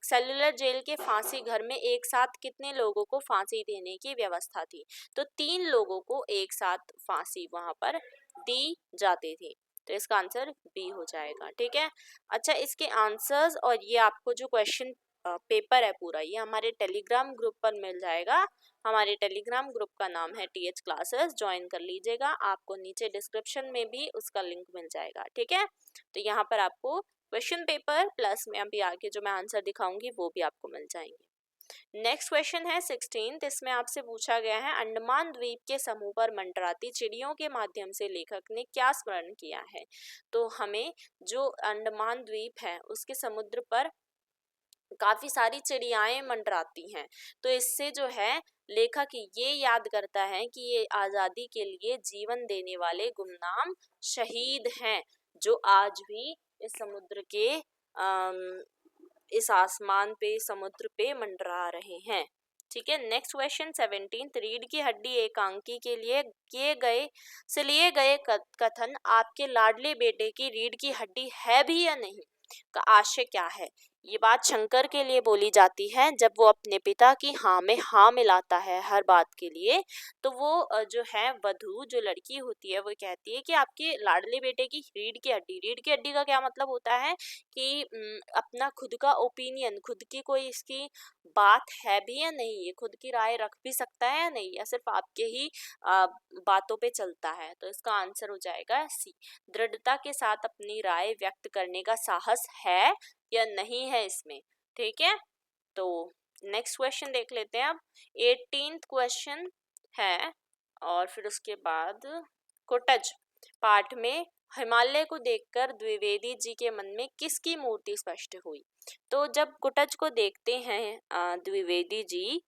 सेल्युलर जेल के फांसी घर में एक साथ कितने लोगों को फांसी देने की व्यवस्था थी, तो 3 लोगों को एक साथ फांसी वहां पर दी जाती थी, तो इसका आंसर बी हो जाएगा। ठीक है, अच्छा, इसके आंसर्स और ये आपको जो क्वेश्चन पेपर है पूरा, ये हमारे टेलीग्राम ग्रुप पर मिल जाएगा। हमारे टेलीग्राम ग्रुप का नाम है टीएच क्लासेस, ज्वाइन कर लीजिएगा, आपको नीचे डिस्क्रिप्शन में भी उसका लिंक मिल जाएगा। ठीक है, तो यहाँ पर आपको क्वेश्चन पेपर प्लस में अभी आगे जो मैं आंसर दिखाऊंगी वो भी आपको मिल जाएंगे। नेक्स्ट क्वेश्चन है 16th, इसमें आपसे पूछा गया है अंडमान द्वीप के समूह पर मंडराती चिड़ियों के माध्यम से लेखक ने क्या स्मरण किया है, तो हमें जो अंडमान द्वीप है उसके समुद्र पर काफी सारी चिड़ियाएं मंडराती हैं, तो इससे जो है लेखक ये याद करता है कि ये आजादी के लिए जीवन देने वाले गुमनाम शहीद हैं, जो आज भी इस समुद्र के इस आसमान पे, समुद्र पे मंडरा रहे हैं। ठीक है, नेक्स्ट क्वेश्चन 17th, रीढ़ की हड्डी एकांकी के लिए लिए गए कथन आपके लाडले बेटे की रीढ़ की हड्डी है भी या नहीं का आशय क्या है। ये बात शंकर के लिए बोली जाती है जब वो अपने पिता की हाँ में हाँ मिलाता है हर बात के लिए, तो वो जो है वधू, जो लड़की होती है, वो कहती है कि आपके लाडले बेटे की रीढ़ की हड्डी का क्या मतलब होता है कि अपना खुद का ओपिनियन, खुद की कोई इसकी बात है भी या नहीं, ये खुद की राय रख भी सकता है या नहीं, या सिर्फ आपके ही बातों पे चलता है, तो इसका आंसर हो जाएगा सी, दृढ़ता के साथ अपनी राय व्यक्त करने का साहस है या नहीं है इसमें। ठीक है, तो नेक्स्ट क्वेश्चन देख लेते हैं अब। 18th क्वेश्चन है, और फिर उसके बाद कुटज पाठ में हिमालय को देखकर द्विवेदी जी के मन में किसकी मूर्ति स्पष्ट हुई, तो जब कुटज को देखते हैं द्विवेदी जी,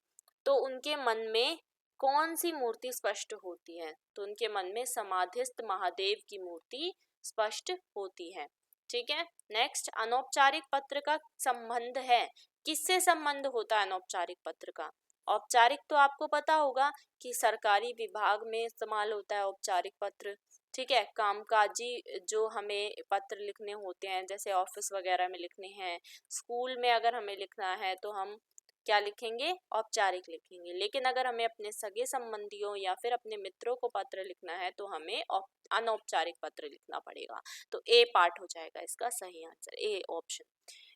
तो उनके मन में कौन सी मूर्ति स्पष्ट होती है, तो उनके मन में समाधिस्थ महादेव की मूर्ति स्पष्ट होती है। ठीक है, नेक्स्ट, अनौपचारिक पत्र का संबंध है, किससे संबंध होता है अनौपचारिक पत्र का। औपचारिक तो आपको पता होगा कि सरकारी विभाग में इस्तेमाल होता है औपचारिक पत्र। ठीक है, कामकाजी जो हमें पत्र लिखने होते हैं, जैसे ऑफिस वगैरह में लिखने हैं, स्कूल में अगर हमें लिखना है तो हम क्या लिखेंगे, औपचारिक लिखेंगे, लेकिन अगर हमें अपने सगे संबंधियों या फिर अपने मित्रों को पत्र लिखना है तो हमें अनौपचारिक पत्र लिखना पड़ेगा, तो ए पार्ट हो जाएगा इसका सही आंसर, ए ऑप्शन।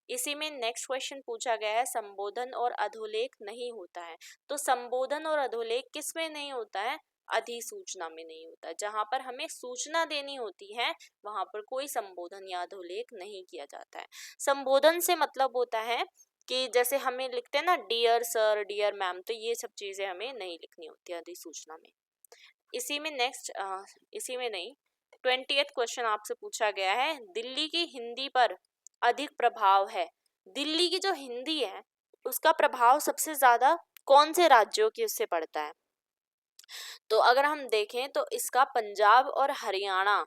इसी में नेक्स्ट क्वेश्चन पूछा गया है संबोधन और अधोलेख नहीं होता है, तो संबोधन और अधोलेख किस में नहीं होता है, अधिसूचना में नहीं होता है, जहां पर हमें सूचना देनी होती है वहां पर कोई संबोधन या अधोलेख नहीं किया जाता है। संबोधन से मतलब होता है कि जैसे हमें लिखते हैं ना डियर सर, डियर मैम, तो ये सब चीजें हमें नहीं लिखनी होती है अधिसूचना में। इसी में नेक्स्ट, इसी में नहीं, 20th क्वेश्चन आपसे पूछा गया है, दिल्ली की हिंदी पर अधिक प्रभाव है दिल्ली की जो हिंदी है उसका प्रभाव सबसे ज्यादा कौन से राज्यों की उससे पड़ता है? तो अगर हम देखें तो इसका पंजाब और हरियाणा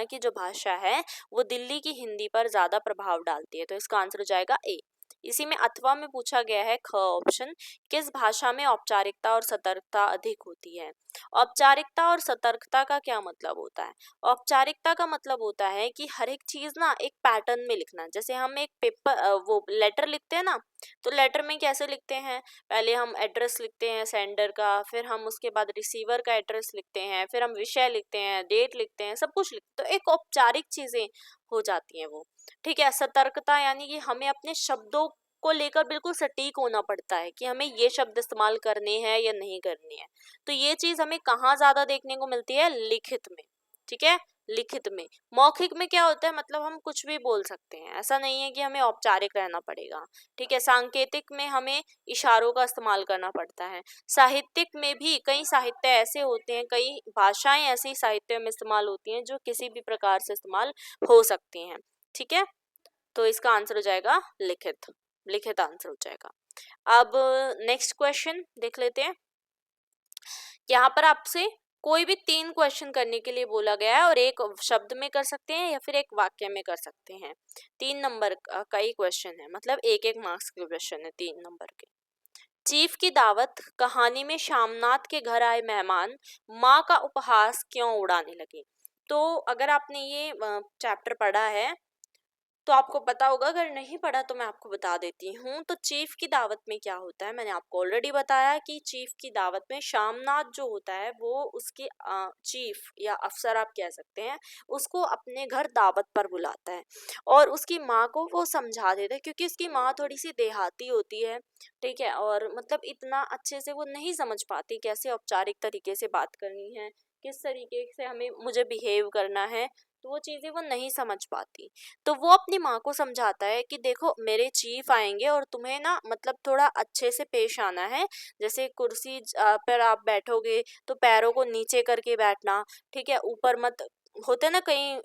की जो भाषा है वो दिल्ली की हिंदी पर ज्यादा प्रभाव डालती है। तो इसका आंसर हो जाएगा ए। इसी में अथवा में पूछा गया है ख ऑप्शन, किस भाषा में औपचारिकता और सतर्कता अधिक होती है? औपचारिकता और सतर्कता का क्या मतलब होता है? औपचारिकता का मतलब होता है कि हर एक चीज ना एक पैटर्न में लिखना। जैसे हम एक पेपर वो लेटर लिखते हैं ना, तो लेटर में कैसे लिखते हैं? पहले हम एड्रेस लिखते हैं सेंडर का, फिर हम उसके बाद रिसीवर का एड्रेस लिखते हैं, फिर हम विषय लिखते हैं, डेट लिखते हैं, सब कुछ लिखते हैं। तो एक औपचारिक चीजें हो जाती हैं वो। ठीक है। सतर्कता यानी कि हमें अपने शब्दों को लेकर बिल्कुल सटीक होना पड़ता है कि हमें ये शब्द इस्तेमाल करने हैं या नहीं करने हैं। तो ये चीज हमें कहाँ ज्यादा देखने को मिलती है? लिखित में। ठीक है, लिखित में। मौखिक में क्या होता है, मतलब हम कुछ भी बोल सकते हैं, ऐसा नहीं है कि हमें औपचारिक रहना पड़ेगा। ठीक है। सांकेतिक में हमें इशारों का इस्तेमाल करना पड़ता है। साहित्यिक में भी कई साहित्य ऐसे होते हैं, कई भाषाएं ऐसी साहित्य में इस्तेमाल होती हैं जो किसी भी प्रकार से इस्तेमाल हो सकती हैं। ठीक है। तो इसका आंसर हो जाएगा लिखित। लिखित आंसर हो जाएगा। अब नेक्स्ट क्वेश्चन देख लेते हैं। यहाँ पर आपसे कोई भी 3 क्वेश्चन करने के लिए बोला गया है और एक शब्द में कर सकते हैं या फिर एक वाक्य में कर सकते हैं। 3 नंबर का ही क्वेश्चन है, मतलब एक एक मार्क्स के क्वेश्चन है 3 नंबर के। चीफ की दावत कहानी में शामनाथ के घर आए मेहमान माँ का उपहास क्यों उड़ाने लगे? तो अगर आपने ये चैप्टर पढ़ा है तो आपको पता होगा, अगर नहीं पढ़ा तो मैं आपको बता देती हूँ। तो चीफ की दावत में क्या होता है, मैंने आपको ऑलरेडी बताया कि चीफ की दावत में शामनाथ जो होता है वो उसके चीफ या अफसर आप कह सकते हैं, उसको अपने घर दावत पर बुलाता है और उसकी माँ को वो समझा देता है, क्योंकि उसकी माँ थोड़ी सी देहाती होती है। ठीक है। और मतलब इतना अच्छे से वो नहीं समझ पाती कैसे औपचारिक तरीके से बात करनी है, किस तरीके से हमें मुझे बिहेव करना है, तो वो चीज़ें वो नहीं समझ पाती। तो वो अपनी माँ को समझाता है कि देखो मेरे चीफ आएंगे और तुम्हें ना मतलब थोड़ा अच्छे से पेश आना है। जैसे कुर्सी पर आप बैठोगे तो पैरों को नीचे करके बैठना। ठीक है। ऊपर मत, होते ना कई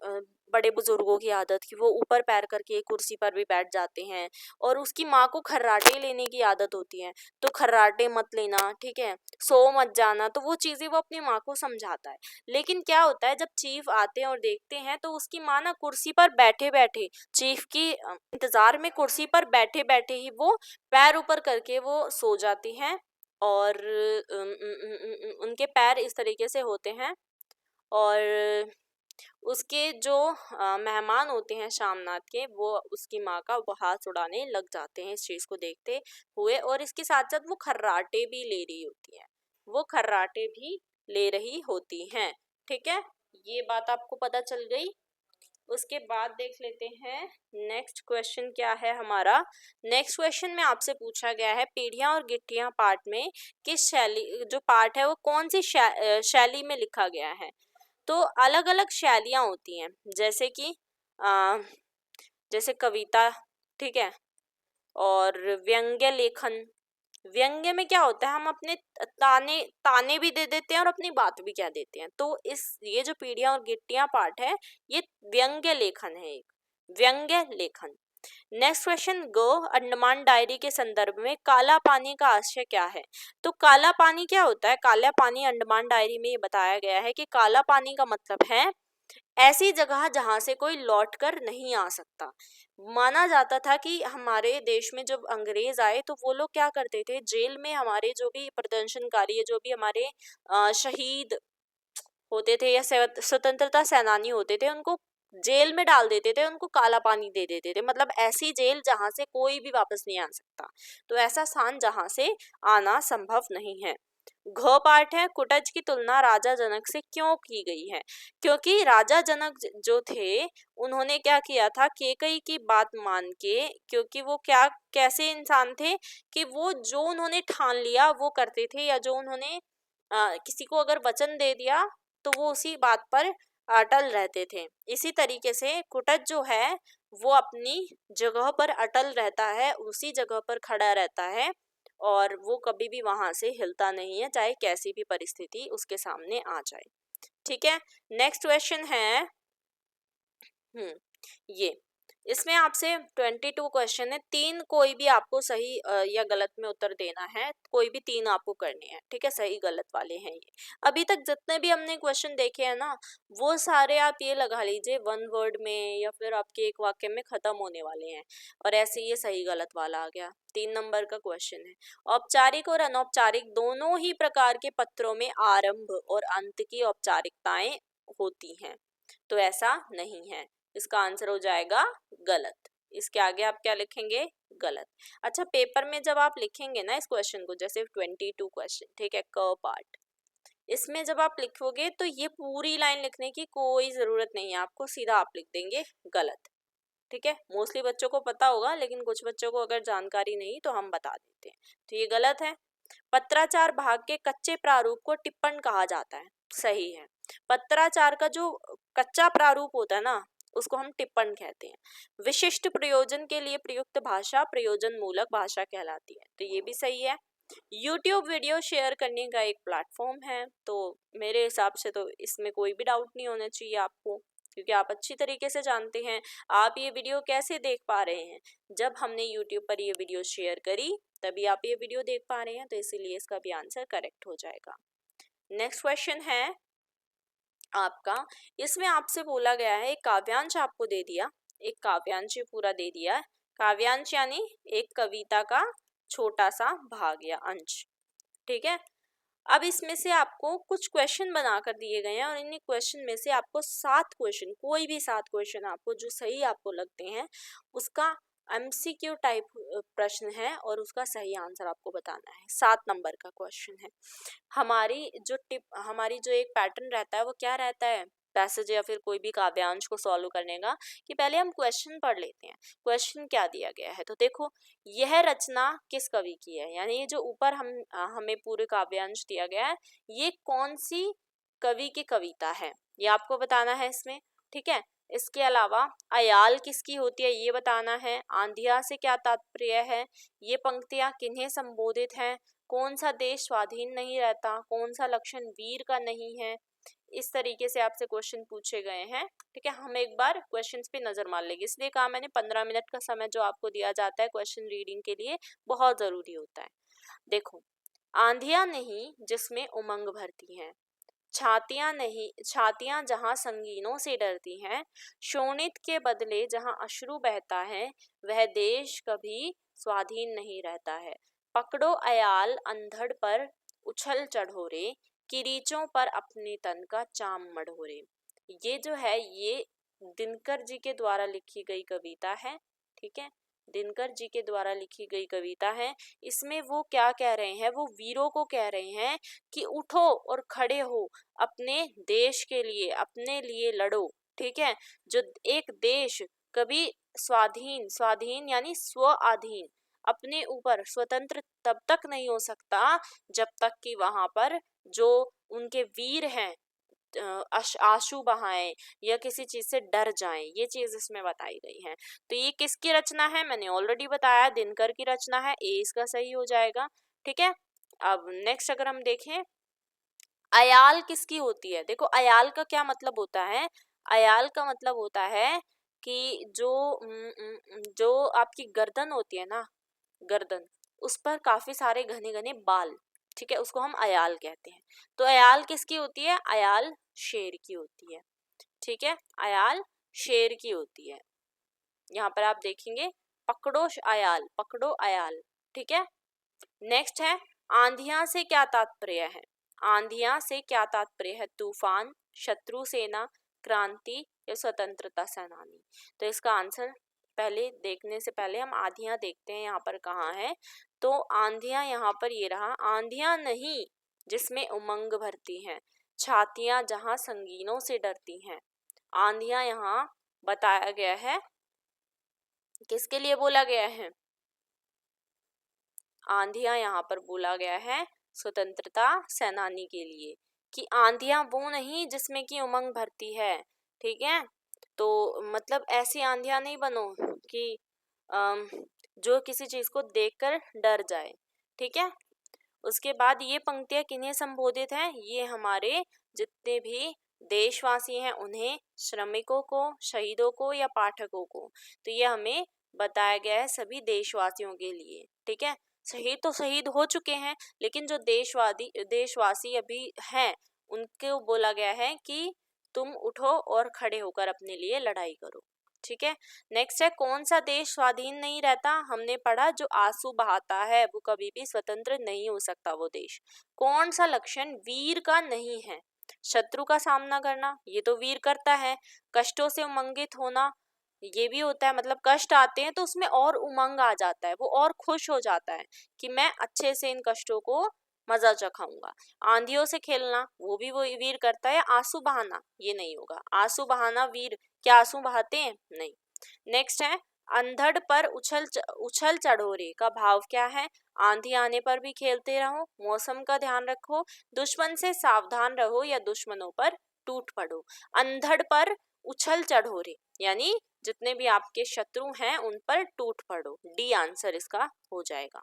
बड़े बुजुर्गों की आदत कि वो ऊपर पैर करके कुर्सी पर भी बैठ जाते हैं। और उसकी माँ को खर्राटे लेने की आदत होती है, तो खर्राटे मत लेना। ठीक है। सो मत जाना। तो वो चीज़ें वो अपनी माँ को समझाता है। लेकिन क्या होता है, जब चीफ आते हैं और देखते हैं तो उसकी माँ ना कुर्सी पर बैठे बैठे, चीफ की इंतजार में कुर्सी पर बैठे बैठे ही वो पैर ऊपर करके वो सो जाती हैं। और उनके पैर इस तरीके से होते हैं और उसके जो मेहमान होते हैं शामनाथ के, वो उसकी माँ का उपहास उड़ाने लग जाते हैं इस चीज़ को देखते हुए। और इसके साथ साथ वो खर्राटे भी ले रही होती हैं, वो खर्राटे भी ले रही होती हैं। ठीक है। ये बात आपको पता चल गई। उसके बाद देख लेते हैं नेक्स्ट क्वेश्चन क्या है हमारा। नेक्स्ट क्वेश्चन में आपसे पूछा गया है पीढ़ियाँ और गिट्टियाँ पाठ में किस शैली, जो पाठ है वो कौन सी शैली में लिखा गया है? तो अलग अलग शैलियाँ होती हैं, जैसे कि अ, जैसे कविता। ठीक है। और व्यंग्य लेखन। व्यंग्य में क्या होता है, हम अपने ताने ताने भी दे देते हैं और अपनी बात भी कह देते हैं। तो ये जो पीढ़ियाँ और गिट्टियाँ पाठ है, ये व्यंग्य लेखन है, एक व्यंग्य लेखन। नेक्स्ट क्वेश्चन, गो अंडमान डायरी के संदर्भ में काला पानी का आशय क्या है? तो काला पानी क्या होता है? काला पानी अंडमान डायरी में ये बताया गया है कि काला पानी का मतलब है ऐसी जगह जहां से कोई लौट कर नहीं आ सकता। माना जाता था कि हमारे देश में जब अंग्रेज आए तो वो लोग क्या करते थे, जेल में हमारे जो भी प्रदर्शनकारी है, जो भी हमारे शहीद होते थे या स्वतंत्रता सेनानी होते थे, उनको जेल में डाल देते थे, उनको काला पानी दे देते थे। मतलब ऐसी जेल जहां से कोई भी वापस नहीं आ सकता। तो ऐसा स्थान जहां से आना संभव नहीं है। घ पाठ है, कुटज की तुलना राजा जनक से क्यों की गई है? क्योंकि राजा जनक जो थे, उन्होंने क्या किया था, केकई की बात मान के, क्योंकि वो क्या कैसे इंसान थे कि वो जो उन्होंने ठान लिया वो करते थे, या जो उन्होंने किसी को अगर वचन दे दिया तो वो उसी बात पर अटल रहते थे। इसी तरीके से कुटज जो है वो अपनी जगह पर अटल रहता है, उसी जगह पर खड़ा रहता है और वो कभी भी वहां से हिलता नहीं है, चाहे कैसी भी परिस्थिति उसके सामने आ जाए। ठीक है। नेक्स्ट क्वेश्चन है ये इसमें आपसे 22 क्वेश्चन है, 3 कोई भी आपको सही या गलत में उत्तर देना है, कोई भी 3 आपको करने हैं, ठीक है, सही गलत वाले हैं ये। अभी तक जितने भी हमने क्वेश्चन देखे हैं ना, वो सारे आप ये लगा लीजिए 1 वर्ड में या फिर आपके एक वाक्य में खत्म होने वाले हैं, और ऐसे ये सही गलत वाला आ गया। 3 नंबर का क्वेश्चन है, औपचारिक और अनौपचारिक दोनों ही प्रकार के पत्रों में आरंभ और अंत की औपचारिकताएं होती हैं, तो ऐसा नहीं है। इसका आंसर हो जाएगा गलत। इसके आगे आप क्या लिखेंगे? गलत। अच्छा, पेपर में जब आप लिखेंगे ना इस क्वेश्चन को, जैसे 22 क्वेश्चन, ठीक है, क पार्ट, इसमें जब आप लिखोगे तो ये पूरी लाइन लिखने की कोई जरूरत नहीं है आपको, सीधा आप लिख देंगे गलत, ठीक है। मोस्टली बच्चों को पता होगा, लेकिन कुछ बच्चों को अगर जानकारी नहीं तो हम बता देते हैं, तो ये गलत है। पत्राचार भाग के कच्चे प्रारूप को टिप्पण कहा जाता है, सही है। पत्राचार का जो कच्चा प्रारूप होता है ना, उसको हम टिप्पण कहते हैं। विशिष्ट प्रयोजन के लिए प्रयुक्त भाषा प्रयोजन मूलक भाषा कहलाती है, तो ये भी सही है। YouTube वीडियो शेयर करने का एक प्लेटफॉर्म है, तो मेरे हिसाब से तो इसमें कोई भी डाउट नहीं होना चाहिए आपको, क्योंकि आप अच्छी तरीके से जानते हैं आप ये वीडियो कैसे देख पा रहे हैं। जब हमने YouTube पर ये वीडियो शेयर करी तभी आप ये वीडियो देख पा रहे हैं, तो इसीलिए इसका भी आंसर करेक्ट हो जाएगा। नेक्स्ट क्वेश्चन है आपका, इसमें आपसे बोला गया है, एक काव्यांश आपको दे दिया, एक काव्यांश पूरा दे दिया। काव्यांश यानी एक कविता का छोटा सा भाग या अंश, ठीक है। अब इसमें से आपको कुछ क्वेश्चन बनाकर दिए गए हैं, और इन क्वेश्चन में से आपको 7 क्वेश्चन, कोई भी 7 क्वेश्चन आपको जो सही आपको लगते हैं, उसका MCQ टाइप प्रश्न है और उसका सही आंसर आपको बताना है। 7 नंबर का क्वेश्चन है। हमारी जो एक पैटर्न रहता है वो क्या रहता है पैसेज या फिर कोई भी काव्यांश को सॉल्व करने का, कि पहले हम क्वेश्चन पढ़ लेते हैं, क्वेश्चन क्या दिया गया है। तो देखो, यह रचना किस कवि की है, यानी ये जो ऊपर हमें पूरे काव्यांश दिया गया है, ये कौन सी कवि की कविता है, ये आपको बताना है इसमें, ठीक है। इसके अलावा अयाल किसकी होती है ये बताना है। आंधिया से क्या तात्पर्य है, ये पंक्तियां किन्हें संबोधित हैं, कौन सा देश स्वाधीन नहीं रहता, कौन सा लक्षण वीर का नहीं है। इस तरीके से आपसे क्वेश्चन पूछे गए हैं, ठीक है। हम एक बार क्वेश्चंस पे नजर मार लेंगे, इसलिए कहा मैंने 15 मिनट का समय जो आपको दिया जाता है क्वेश्चन रीडिंग के लिए, बहुत जरूरी होता है। देखो, आंधियां नहीं जिसमें उमंग भरती हैं, छातियां जहां संगीनों से डरती हैं, शोणित के बदले जहां अश्रु बहता है, वह देश कभी स्वाधीन नहीं रहता है। पकड़ो अयाल अंधड़ पर उछल चढ़ोरे, किरीचों पर अपने तन का चाम मढ़ोरे। ये जो है ये दिनकर जी के द्वारा लिखी गई कविता है, ठीक है, दिनकर जी के द्वारा लिखी गई कविता है। इसमें वो क्या कह रहे हैं, वो वीरों को कह रहे हैं कि उठो और खड़े हो, अपने देश के लिए, अपने लिए लड़ो, ठीक है। जो एक देश कभी स्वाधीन, स्वाधीन यानी स्वाधीन, अपने ऊपर स्वतंत्र तब तक नहीं हो सकता जब तक कि वहां पर जो उनके वीर हैं आंसू बहाएं या किसी चीज से डर जाएं, ये चीज इसमें बताई गई है। तो ये किसकी रचना है, मैंने ऑलरेडी बताया, दिनकर की रचना है, ए इसका सही हो जाएगा, ठीक है। अब नेक्स्ट अगर हम देखें, अयाल किसकी होती है। देखो, अयाल का क्या मतलब होता है, अयाल का मतलब होता है कि जो आपकी गर्दन होती है ना, गर्दन, उस पर काफी सारे घने घने बाल, ठीक है, उसको हम अयाल कहते हैं। तो अयाल किसकी होती है, अयाल शेर की होती है, ठीक है, अयाल शेर की होती है। यहाँ पर आप देखेंगे पकड़ो अयाल, पकड़ो अयाल, ठीक है। नेक्स्ट है, आंधिया से क्या तात्पर्य है। आंधिया से क्या तात्पर्य है, तूफान, शत्रु सेना, क्रांति या स्वतंत्रता सेनानी। तो इसका आंसर पहले देखने से पहले हम आंधियां देखते हैं यहाँ पर कहाँ है। तो आंधियां यहाँ पर ये रहा, आंधियां नहीं जिसमें उमंग भरती हैं, छातियां जहां संगीनों से डरती हैं। आंधियां यहाँ बताया गया है, किसके लिए बोला गया है, आंधियां यहाँ पर बोला गया है स्वतंत्रता सेनानी के लिए, कि आंधियां वो नहीं जिसमें कि उमंग भरती है, ठीक है। तो मतलब ऐसी आंधियां नहीं बनो कि जो किसी चीज को देखकर डर जाए, ठीक है। उसके बाद ये पंक्तियां किन्हें संबोधित हैं, ये हमारे जितने भी देशवासी हैं उन्हें, श्रमिकों को, शहीदों को या पाठकों को? तो ये हमें बताया गया है सभी देशवासियों के लिए। ठीक है, शहीद तो शहीद हो चुके हैं, लेकिन जो देशवासी अभी हैं उनको बोला गया है कि तुम उठो और खड़े होकर अपने लिए लड़ाई करो। ठीक है, नेक्स्ट है, कौन सा देश स्वाधीन नहीं रहता? हमने पढ़ा जो आंसू बहाता है वो कभी भी स्वतंत्र नहीं हो सकता वो देश। कौन सा लक्षण वीर का नहीं है? शत्रु का सामना करना, ये तो वीर करता है। कष्टों से उमंगित होना, ये भी होता है, मतलब कष्ट आते हैं तो उसमें और उमंग आ जाता है, वो और खुश हो जाता है कि मैं अच्छे से इन कष्टों को मजा चखाऊंगा। आंधियों से खेलना, वो भी वो वीर करता है। आंसू बहाना, ये नहीं होगा। आंसू बहाना वीर क्या आंसू बहाते हैं? नहीं। नेक्स्ट है, अंधड़ पर उछल चढ़ोरे का भाव क्या है? आंधी आने पर भी खेलते रहो, मौसम का ध्यान रखो, दुश्मन से सावधान रहो या दुश्मनों पर टूट पड़ो। अंधड़ पर उछल चढ़ोरे यानी जितने भी आपके शत्रु हैं उन पर टूट पड़ो। डी आंसर इसका हो जाएगा।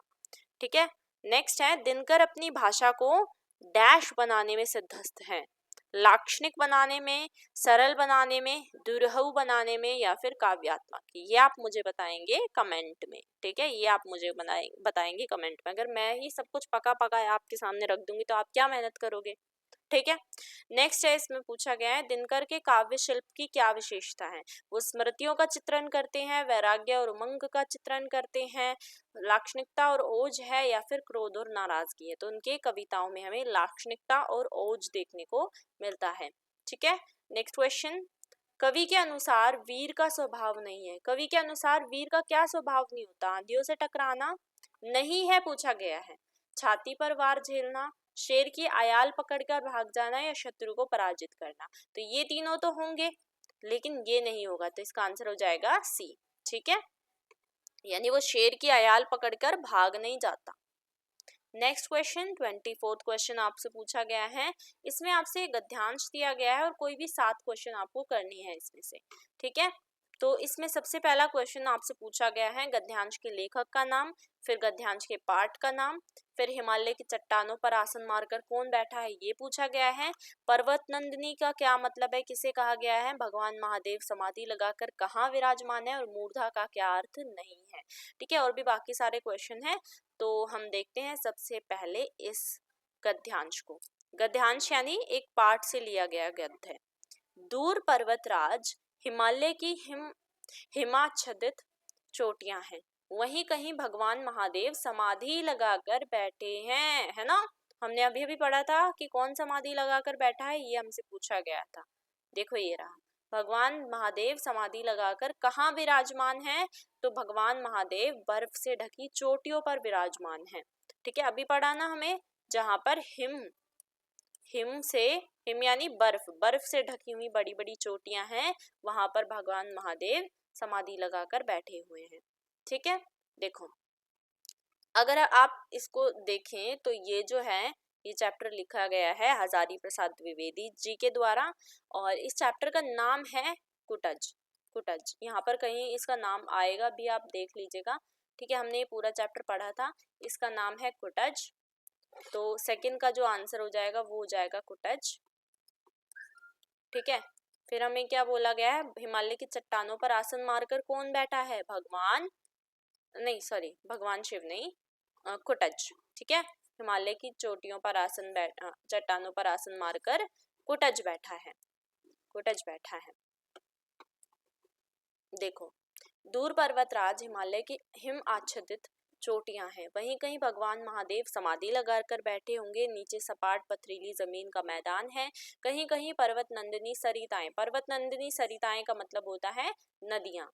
ठीक है, नेक्स्ट है, दिनकर अपनी भाषा को डैश बनाने में सिद्धस्त है। लाक्षणिक बनाने में, सरल बनाने में, दुरहु बनाने में या फिर काव्यात्मक? ये आप मुझे बताएंगे कमेंट में। ठीक है, ये आप मुझे बताएंगे कमेंट में। अगर मैं ही सब कुछ पका पका आपके सामने रख दूंगी तो आप क्या मेहनत करोगे? ठीक है, नेक्स्ट है, इसमें पूछा गया है दिनकर के काव्य शिल्प की क्या विशेषता है? वो स्मृतियों का चित्रण करते हैं, वैराग्य और उमंग का चित्रण करते हैं, लाक्षणिकता और ओज है या फिर क्रोध और नाराजगी है? तो उनके कविताओं में हमें लाक्षणिकता और ओज देखने को मिलता है। ठीक है, नेक्स्ट क्वेश्चन, कवि के अनुसार वीर का स्वभाव नहीं है। कवि के अनुसार वीर का क्या स्वभाव नहीं होता? आंधियों से टकराना नहीं है, पूछा गया है। छाती पर वार झेलना, शेर की आयाल पकड़कर भाग जाना या शत्रु को पराजित करना? तो ये तीनों तो होंगे, लेकिन ये नहीं होगा, तो इसका आंसर हो जाएगा सी। ठीक है, यानी वो शेर की आयाल पकड़कर भाग नहीं जाता। नेक्स्ट क्वेश्चन 24th क्वेश्चन आपसे पूछा गया है। इसमें आपसे गद्यांश दिया गया है और कोई भी 7 क्वेश्चन आपको करनी है इसमें से। ठीक है, तो इसमें सबसे पहला क्वेश्चन आपसे पूछा गया है गद्यांश के लेखक का नाम, फिर गद्यांश के पाठ का नाम, फिर हिमालय की चट्टानों पर आसन मारकर कौन बैठा है ये पूछा गया है। पर्वत नंदिनी का क्या मतलब है, किसे कहा गया है? भगवान महादेव समाधि लगाकर कहाँ विराजमान है, और मूर्धा का क्या अर्थ नहीं है? ठीक है, और भी बाकी सारे क्वेश्चन है, तो हम देखते हैं सबसे पहले इस गद्यांश को। गद्यांश यानी एक पाठ से लिया गया गद्य है। दूर पर्वतराज हिमालय की हिमाच्छादित चोटियां हैं, वहीं कहीं भगवान महादेव समाधि लगाकर बैठे हैं, है ना? हमने अभी अभी पढ़ा था कि कौन समाधि लगाकर बैठा है, ये हमसे पूछा गया था। देखो ये रहा, भगवान महादेव समाधि लगाकर कहाँ विराजमान है? तो भगवान महादेव बर्फ से ढकी चोटियों पर विराजमान है। ठीक है, अभी पढ़ा ना हमें, जहां पर हिम यानी बर्फ से ढकी हुई बड़ी बड़ी चोटियां हैं, वहां पर भगवान महादेव समाधि लगाकर बैठे हुए हैं। ठीक है, देखो अगर आप इसको देखें तो ये जो है, ये चैप्टर लिखा गया है हजारी प्रसाद द्विवेदी जी के द्वारा, और इस चैप्टर का नाम है कुटज। कुटज यहाँ पर कहीं इसका नाम आएगा भी, आप देख लीजिएगा। ठीक है, हमने ये पूरा चैप्टर पढ़ा था, इसका नाम है कुटज। तो सेकंड का जो आंसर हो जाएगा वो हो जाएगा कुटज। ठीक है, फिर हमें क्या बोला गया है? हिमालय की चट्टानों पर आसन मारकर कौन बैठा है? भगवान शिव नहीं, कुटज। ठीक है, हिमालय की चोटियों पर चट्टानों पर आसन मारकर कुटज बैठा है, कुटज बैठा है। देखो, दूर पर्वतराज हिमालय की हिम आच्छादित चोटियां हैं, वहीं कहीं भगवान महादेव समाधि लगाकर बैठे होंगे, नीचे सपाट पथरीली जमीन का मैदान है, कहीं कहीं पर्वत नंदिनी सरिताएं। पर्वत नंदिनी सरिताएं का मतलब होता है नदियां।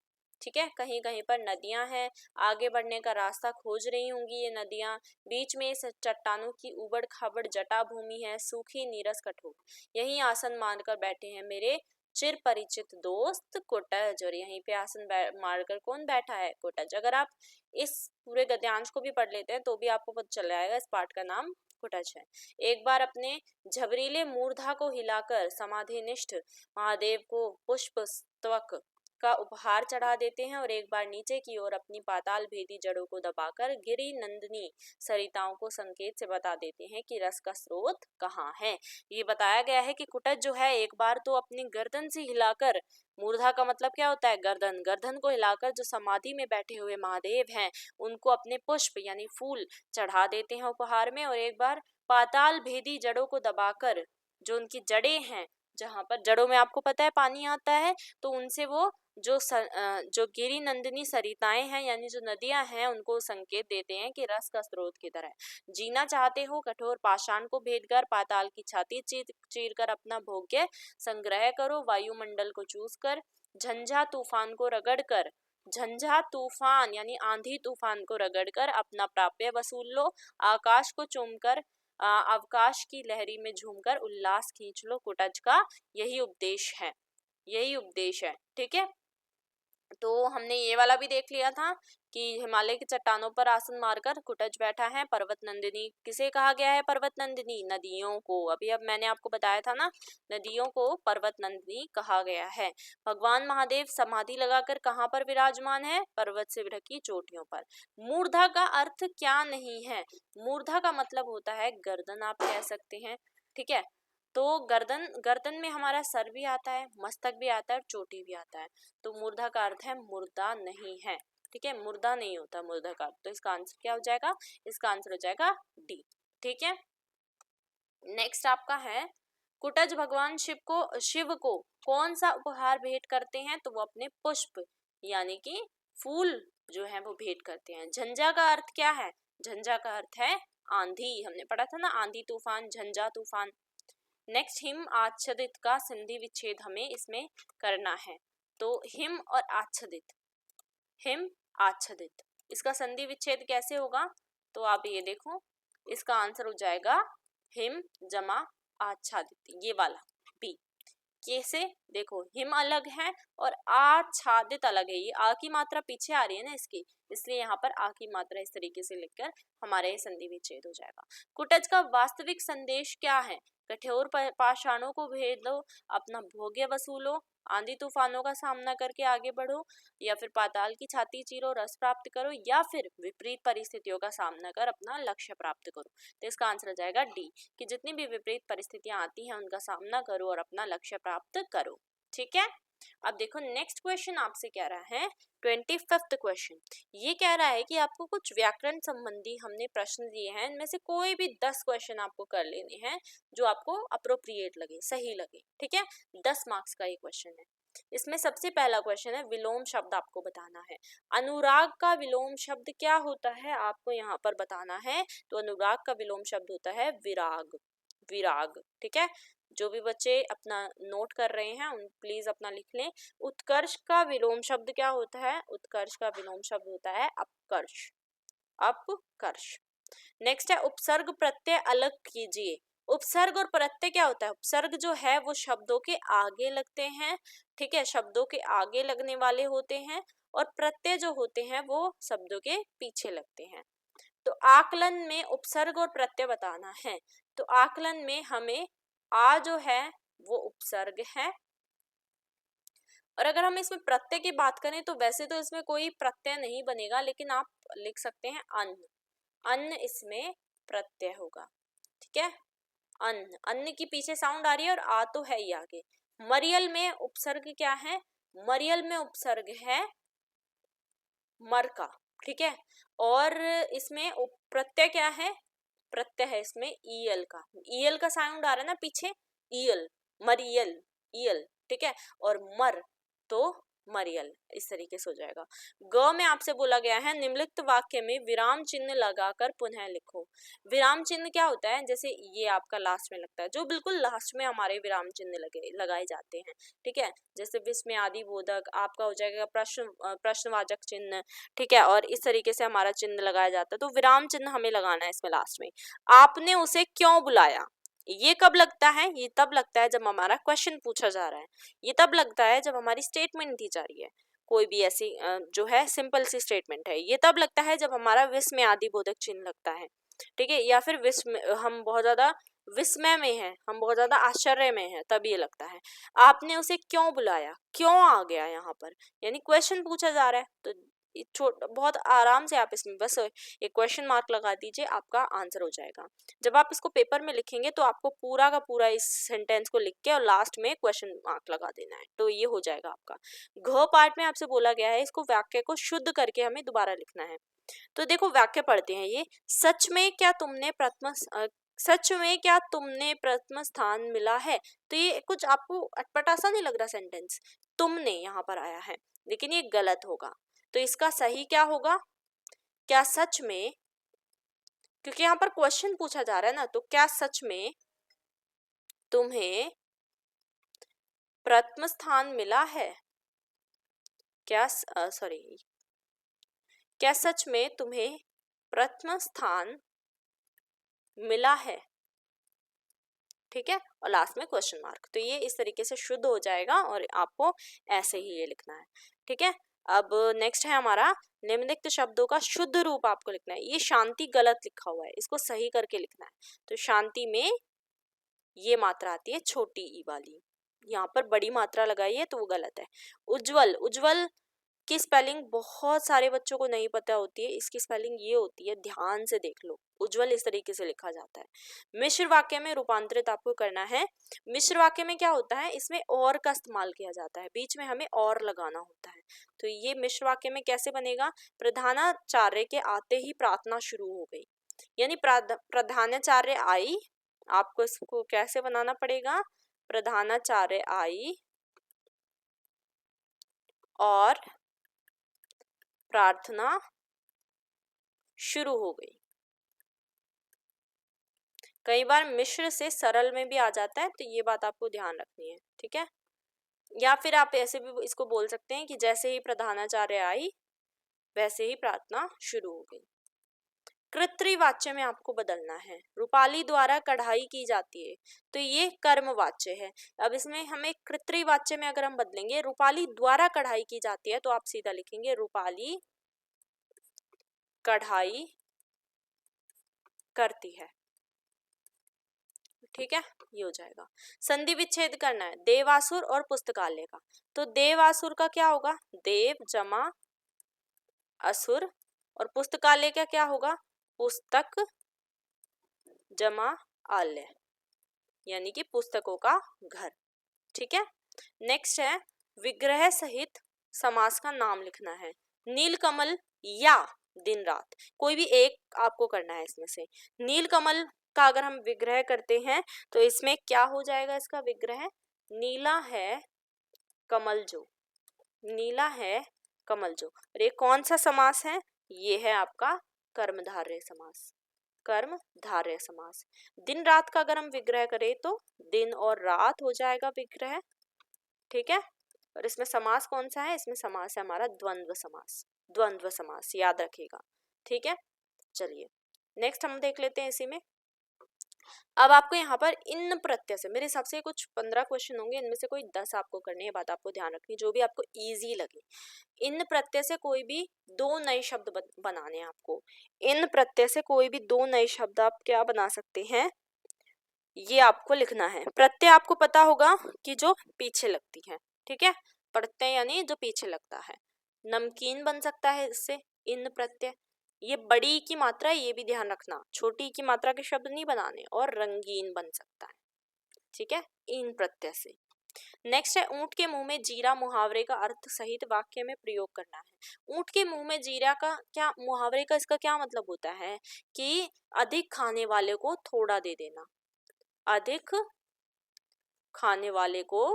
ठीक है, कहीं कहीं पर नदियां हैं, आगे बढ़ने का रास्ता खोज रही होंगी ये नदियां। बीच में चट्टानों की उबड़ खाबड़ जटा भूमि है, सूखी नीरस कठोर, यहीं आसन मारकर बैठे हैं मेरे चिर परिचित दोस्त कुटज, और यहीं पे आसन मारकर कौन बैठा है? कुटज। अगर आप इस पूरे गद्यांश को भी पढ़ लेते हैं तो भी आपको पता चल जाएगा इस पाठ का नाम कुटज है। एक बार अपने झबरीले मूर्धा को हिलाकर समाधिनिष्ठ महादेव को पुष्प स्तवक का उपहार चढ़ा देते हैं और एक बार नीचे की ओर अपनी पाताल भेदी जड़ों को दबाकर गिरि नंदिनी सरिताओं को संकेत से बता देते हैं कि रस का स्रोत कहाँ है। ये बताया गया है कि कुटज जो है एक बार तो अपनी गर्दन से हिलाकर, मूर्धा का मतलब क्या होता है गर्दन, गर्दन को हिलाकर जो समाधि में बैठे हुए महादेव हैं उनको अपने पुष्प यानी फूल चढ़ा देते हैं उपहार में, और एक बार पाताल भेदी जड़ों को दबाकर, जो उनकी जड़ें हैं, जहाँ पर जड़ों में आपको पता है पानी आता है, तो उनसे वो जो गिरि नंदिनी सरिताएं हैं यानी जो नदियां हैं उनको संकेत देते हैं कि रस का स्रोत किधर है। जीना चाहते हो कठोर पाषाण को भेद कर, पाताल की छाती चीर कर अपना भोग्य संग्रह करो, वायुमंडल को चूस कर, झंझा तूफान को रगड़ कर, झंझा तूफान यानी आंधी तूफान को रगड़कर अपना प्राप्य वसूल लो, आकाश को चूमकर अवकाश की लहरी में झूमकर उल्लास खींच लो, कुटज का यही उपदेश है, यही उपदेश है। ठीक है, तो हमने ये वाला भी देख लिया था कि हिमालय की चट्टानों पर आसन मारकर कुटज बैठा है। पर्वत नंदिनी किसे कहा गया है? पर्वत नंदिनी नदियों को, अभी अब मैंने आपको बताया था ना, नदियों को पर्वत नंदिनी कहा गया है। भगवान महादेव समाधि लगाकर कहाँ पर विराजमान है? पर्वत से ढकी चोटियों पर। मूर्धा का अर्थ क्या नहीं है? मूर्धा का मतलब होता है गर्दन, आप कह सकते हैं। ठीक है, तो गर्दन में हमारा सर भी आता है, मस्तक भी आता है और चोटी भी आता है, तो मूर्धा का अर्थ है मुर्दा नहीं है। ठीक है, मुर्दा नहीं होता मूर्धा का, तो इसका आंसर क्या हो जाएगा? इसका आंसर हो जाएगा डी। ठीक है, नेक्स्ट आपका है कुटज भगवान शिव को कौन सा उपहार भेंट करते हैं? तो वो अपने पुष्प यानी कि फूल जो है वो भेंट करते हैं। झंझा का अर्थ क्या है? झंझा का अर्थ है आंधी, हमने पढ़ा था ना, आंधी तूफान, झंझा तूफान। नेक्स्ट हिम आच्छादित का संधि विच्छेद हमें इसमें करना है, तो हिम और आच्छादित, हिम आच्छादित, इसका संधि विच्छेद कैसे होगा? तो आप ये देखो, इसका आंसर हो जाएगा हिम जमा आच्छादित, ये वाला बी। कैसे? देखो, हिम अलग है और आच्छादित अलग है, ये आ की मात्रा पीछे आ रही है ना इसकी, इसलिए यहाँ पर आ की मात्रा इस तरीके से लिखकर हमारे संधि विच्छेद हो जाएगा। कुटज का वास्तविक संदेश क्या है? कठोर पाषाणों को भेद लो, अपना भोग्य वसूलो, आंधी तूफानों का सामना करके आगे बढ़ो, या फिर पाताल की छाती चीरो रस प्राप्त करो, या फिर विपरीत परिस्थितियों का सामना कर अपना लक्ष्य प्राप्त करो। तो इसका आंसर हो जाएगा डी, कि जितनी भी विपरीत परिस्थितियां आती हैं उनका सामना करो और अपना लक्ष्य प्राप्त करो। ठीक है, अब देखो नेक्स्ट क्वेश्चन आपसे कह रहा है 25th क्वेश्चन, ये कह रहा है कि आपको कुछ व्याकरण संबंधी हमने प्रश्न दिए हैं, इनमें से कोई भी 10 क्वेश्चन आपको कर लेने हैं जो आपको अप्रोप्रिएट लगे, सही लगे। ठीक है, 10 मार्क्स का ये क्वेश्चन है। इसमें सबसे पहला क्वेश्चन है विलोम शब्द आपको बताना है। अनुराग का विलोम शब्द क्या होता है आपको यहाँ पर बताना है, तो अनुराग का विलोम शब्द होता है विराग, विराग। ठीक है, जो भी बच्चे अपना नोट कर रहे हैं उन प्लीज अपना लिख लें। उत्कर्ष का विलोम शब्द क्या होता है? उत्कर्ष का विलोम शब्द होता है अपकर्ष, अपकर्ष। नेक्स्ट है उपसर्ग प्रत्यय अलग कीजिए। उपसर्ग और प्रत्यय क्या होता है? उपसर्ग जो है वो शब्दों के आगे लगते हैं, ठीक है, शब्दों के आगे लगने वाले होते हैं, और प्रत्यय जो होते हैं वो शब्दों के पीछे लगते हैं। तो आकलन में उपसर्ग और प्रत्यय बताना है, तो आकलन में हमें आ जो है वो उपसर्ग है, और अगर हम इसमें प्रत्यय की बात करें तो वैसे तो इसमें कोई प्रत्यय नहीं बनेगा, लेकिन आप लिख सकते हैं अन्न, अन्न इसमें प्रत्यय होगा। ठीक है, अन्न, अन्न की पीछे साउंड आ रही है और आ तो है ही आगे। मरियल में उपसर्ग क्या है? मरियल में उपसर्ग है मर का। ठीक है, और इसमें प्रत्यय क्या है? प्रत्यय है इसमें ईयल का, ईयल का साउंड आ रहा है ना पीछे, ईयल, मरियल, ईयल। ठीक है, और मर तो मरियल, इस तरीके से हो जाएगा। ग में आपसे बोला गया है निम्नलिखित वाक्य में विराम चिन्ह लगाकर पुनः लिखो। विराम चिन्ह क्या होता है? जैसे ये आपका लास्ट में लगता है, जो बिल्कुल लास्ट में हमारे विराम चिन्ह लगाए जाते हैं। ठीक है, जैसे विस्मय आदि बोधक आपका हो जाएगा प्रश्नवाचक चिन्ह। ठीक है, और इस तरीके से हमारा चिन्ह लगाया जाता है, तो विराम चिन्ह हमें लगाना है इसमें लास्ट में। आपने उसे क्यों बुलाया, ये कब लगता है? ये तब लगता है जब हमारा क्वेश्चन पूछा जा रहा है, ये तब लगता है जब हमारी स्टेटमेंट दी जा रही है, कोई भी ऐसी जो है सिंपल सी स्टेटमेंट है, ये तब लगता है जब हमारा विस्मय आदि बोधक चिन्ह लगता है। ठीक है, या फिर हम बहुत ज्यादा विस्मय में है, हम बहुत ज्यादा आश्चर्य में है, तब ये लगता है। आपने उसे क्यों बुलाया, क्यों आ गया यहाँ पर, यानी क्वेश्चन पूछा जा रहा है, तो बहुत आराम से आप इसमें बस एक क्वेश्चन मार्क लगा दीजिए, आपका आंसर हो जाएगा। जब आप इसको पेपर में लिखेंगे तो आपको पूरा का पूरा इस सेंटेंस को लिख के और लास्ट में क्वेश्चन मार्क लगा देना है, तो ये हो जाएगा आपका। घ पार्ट में आपसे बोला गया है इसको वाक्य को शुद्ध करके हमें दोबारा लिखना है। तो देखो वाक्य पढ़ते हैं ये, सच में क्या तुमने प्रथम स्थान मिला है। तो ये कुछ आपको अटपटा सा नहीं लग रहा सेंटेंस, तुमने यहाँ पर आया है, लेकिन ये गलत होगा। तो इसका सही क्या होगा, क्या सच में, क्योंकि यहाँ पर क्वेश्चन पूछा जा रहा है ना, तो क्या सच में तुम्हें प्रथम स्थान मिला है, क्या सच में तुम्हें प्रथम स्थान मिला है, ठीक है, और लास्ट में क्वेश्चन मार्क। तो ये इस तरीके से शुद्ध हो जाएगा और आपको ऐसे ही ये लिखना है, ठीक है। अब नेक्स्ट है हमारा निम्नलिखित शब्दों का शुद्ध रूप आपको लिखना है। ये शांति गलत लिखा हुआ है, इसको सही करके लिखना है। तो शांति में ये मात्रा आती है छोटी ई वाली, यहाँ पर बड़ी मात्रा लगाई है तो वो गलत है। उज्जवल, उज्जवल की स्पेलिंग बहुत सारे बच्चों को नहीं पता होती है, इसकी स्पेलिंग ये होती है, ध्यान से देख लो, उज्जवल इस तरीके से लिखा जाता है। मिश्र वाक्य में रूपांतरित आपको करना है। मिश्र वाक्य में क्या होता है, इसमें और का इस्तेमाल किया जाता है, बीच में हमें और लगाना होता है। तो ये मिश्र वाक्य में कैसे बनेगा, प्रधानाचार्य के आते ही प्रार्थना शुरू हो गई, यानी प्रधानाचार्य आई, आपको इसको कैसे बनाना पड़ेगा, प्रधानाचार्य आई और प्रार्थना शुरू हो गई। कई बार मिश्र से सरल में भी आ जाता है, तो ये बात आपको ध्यान रखनी है, ठीक है। या फिर आप ऐसे भी इसको बोल सकते हैं कि जैसे ही प्रधानाचार्य आई वैसे ही प्रार्थना शुरू हो गई। कृत्रिवाच्य में आपको बदलना है। रूपाली द्वारा कढ़ाई की जाती है, तो ये कर्मवाच्य है। अब इसमें हमें कृत्रिवाच्य में अगर हम बदलेंगे, रूपाली द्वारा कढ़ाई की जाती है, तो आप सीधा लिखेंगे रूपाली कढ़ाई करती है, ठीक है, ये हो जाएगा। संधि विच्छेद करना है देवासुर और पुस्तकालय का। तो देवासुर का क्या होगा, देव जमा असुर, और पुस्तकालय का क्या होगा, पुस्तक जमा आलय, यानी कि पुस्तकों का घर, ठीक है। नेक्स्ट है विग्रह सहित समास का नाम लिखना है। नीलकमल या दिन रात, कोई भी एक आपको करना है इसमें से। नीलकमल का अगर हम विग्रह करते हैं तो इसमें क्या हो जाएगा, इसका विग्रह नीला है कमल जो, नीला है कमल जो। और ये कौन सा समास है, ये है आपका कर्मधारय समास, कर्मधारय समास। दिन रात का अगर हम विग्रह करें तो दिन और रात हो जाएगा विग्रह, ठीक है। और इसमें समास कौन सा है, इसमें समास है हमारा द्वंद्व समास, द्वंद्व समास याद रखिएगा, ठीक है। चलिए नेक्स्ट हम देख लेते हैं इसी में। अब आपको यहाँ पर इन प्रत्यय से, मेरे हिसाब से कुछ 15 क्वेश्चन होंगे, इनमें से कोई 10 आपको करने हैं, बात आपको ध्यान रखनी, जो भी आपको इजी लगे। इन प्रत्यय से कोई भी 2 नए शब्द बनाने हैं आपको। इन प्रत्यय से कोई भी 2 नए शब्द आप क्या बना सकते हैं, ये आपको लिखना है। प्रत्यय आपको पता होगा कि जो पीछे लगती है, ठीक है, प्रत्यय यानी जो पीछे लगता है। नमकीन बन सकता है इससे, इन प्रत्यय। ये बड़ी की मात्रा, ये भी ध्यान रखना, छोटी की मात्रा के शब्द नहीं बनाने। और रंगीन बन सकता है, ठीक है, इन प्रत्यय से। नेक्स्ट है ऊंट के मुंह में जीरा, मुहावरे का अर्थ सहित वाक्य में प्रयोग करना है। ऊंट के मुंह में जीरा का क्या, मुहावरे का इसका क्या मतलब होता है कि अधिक खाने वाले को थोड़ा दे देना, अधिक खाने वाले को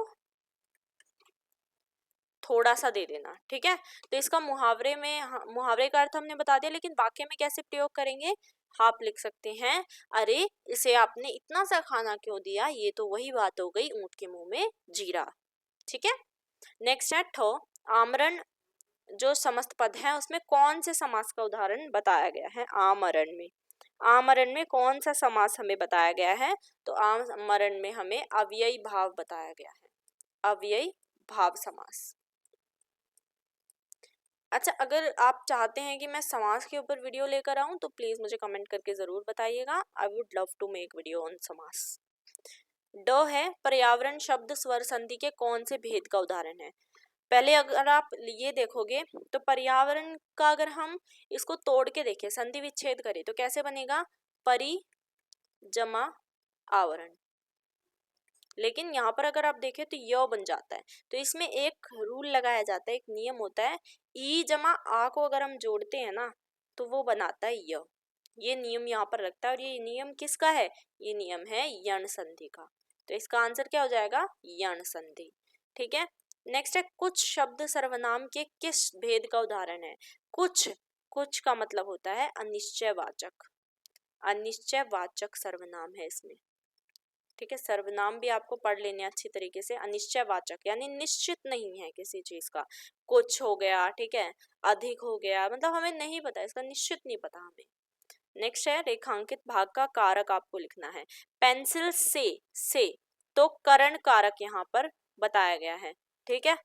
थोड़ा सा दे देना, ठीक है। तो इसका मुहावरे में, मुहावरे का अर्थ हमने बता दिया, लेकिन वाक्य में कैसे प्रयोग करेंगे, आप लिख सकते हैं, अरे इसे आपने इतना सा खाना क्यों दिया, ये तो वही बात हो गई ऊंट के मुंह में जीरा, ठीक है। नेक्स्ट है ठ, आमरण जो समस्त पद है उसमें कौन से समास का उदाहरण बताया गया है, आमरण में। आमरण में कौन सा समास हमें बताया गया है, तो आमरण में हमें अव्ययी भाव बताया गया है, अव्ययी भाव समास। अच्छा, अगर आप चाहते हैं कि मैं समास के ऊपर वीडियो लेकर आऊं तो प्लीज मुझे कमेंट करके जरूर बताइएगा। I would love to make video on समास। ड है, पर्यावरण शब्द स्वर संधि के कौन से भेद का उदाहरण है? पहले अगर आप ये देखोगे तो पर्यावरण का अगर हम इसको तोड़ के देखें, संधि विच्छेद करें तो कैसे बनेगा? परि जमा आवरण। लेकिन यहाँ पर अगर आप देखें तो य बन जाता है। तो इसमें एक रूल लगाया जाता है, एक नियम होता है, ई जमा आ को अगर हम जोड़ते हैं ना तो वो बनाता है य। ये नियम यहाँ पर रखता है और ये नियम किसका है? ये नियम है यण संधि का। तो इसका आंसर क्या हो जाएगा? यण संधि। ठीक है। नेक्स्ट है, कुछ शब्द सर्वनाम के किस भेद का उदाहरण है? कुछ, कुछ का मतलब होता है अनिश्चयवाचक, अनिश्चयवाचक सर्वनाम है इसमें। ठीक है, सर्वनाम भी आपको पढ़ लेने अच्छी तरीके से। अनिश्चयवाचक यानी निश्चित नहीं है किसी चीज का, कुछ हो गया, ठीक है, अधिक हो गया, मतलब हमें नहीं पता, इसका निश्चित नहीं पता हमें। नेक्स्ट है, रेखांकित भाग का कारक आपको लिखना है। पेंसिल से तो करण कारक यहाँ पर बताया गया है। ठीक है,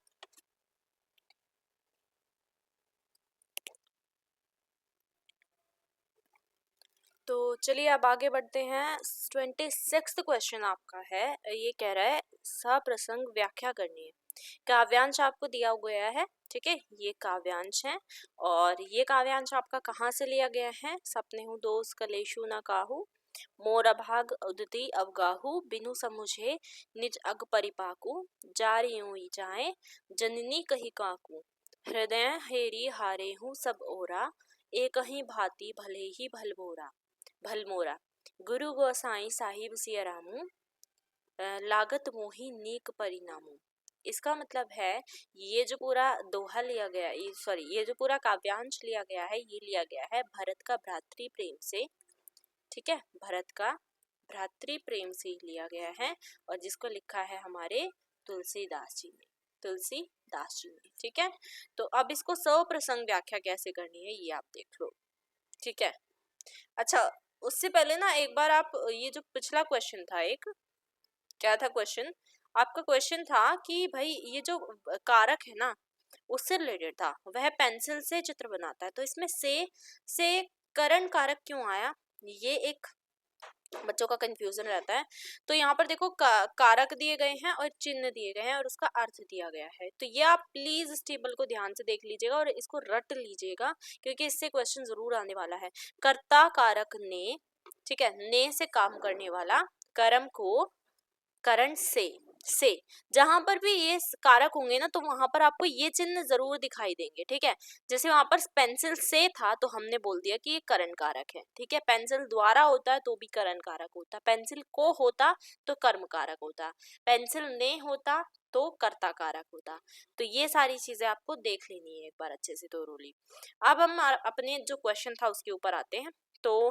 तो चलिए अब आगे बढ़ते हैं। 26th क्वेश्चन आपका है, ये कह रहा है सप्रसंग व्याख्या करनी है। काव्यांश आपको दिया गया है, ठीक है, ये काव्यांश है और ये काव्यांश आपका कहाँ से लिया गया है? सपने हूँ दोष कलेशु न काहू, मोर अभाग उदती अवगाहू, बिनु समुझे निज अग परिपाकू, जारी यूं जाए जननी कही काकू, हृदय हेरी हारे हूँ सब ओरा, एक ही भांति भले ही भलमोरा, भलमोरा, गुरु गोसाई साहिब सिया रामू, लागत मोही नीक परिणामू। इसका मतलब है, ये जो पूरा दोहा लिया गया, ये जो पूरा काव्यांश लिया गया है, ये लिया गया है भरत का भ्रातृ प्रेम से। ठीक है, भरत का भ्रातृ प्रेम से लिया गया है और जिसको लिखा है हमारे तुलसीदास जी ने, तुलसीदास जी ने। ठीक है, तो अब इसको सप्रसंग व्याख्या कैसे करनी है ये आप देख लो। ठीक है, अच्छा उससे पहले ना एक बार आप ये जो पिछला क्वेश्चन था, एक क्या था क्वेश्चन आपका? क्वेश्चन था कि भाई ये जो कारक है ना उससे रिलेटेड था, वह पेंसिल से चित्र बनाता है, तो इसमें से करण कारक क्यों आया? ये एक बच्चों का कंफ्यूजन रहता है। तो यहाँ पर देखो कारक दिए गए हैं और चिन्ह दिए गए हैं और उसका अर्थ दिया गया है। तो ये आप प्लीज इस टेबल को ध्यान से देख लीजिएगा और इसको रट लीजिएगा क्योंकि इससे क्वेश्चन जरूर आने वाला है। कर्ता कारक ने, ठीक है, ने से काम करने वाला, कर्म को करण से जहां पर भी ये कारक होंगे ना तो वहां पर आपको ये चिन्ह जरूर दिखाई देंगे। ठीक है, जैसे वहां पर पेंसिल से था तो हमने बोल दिया कि ये करण कारक है। ठीक है, पेंसिल द्वारा होता है तो भी करण कारक होता, पेंसिल को होता तो कर्म कारक होता, पेंसिल ने होता तो कर्ता कारक होता। तो ये सारी चीजें आपको देख लेनी है एक बार अच्छे से thoroughly। अब हम अपने जो क्वेश्चन था उसके ऊपर आते हैं। तो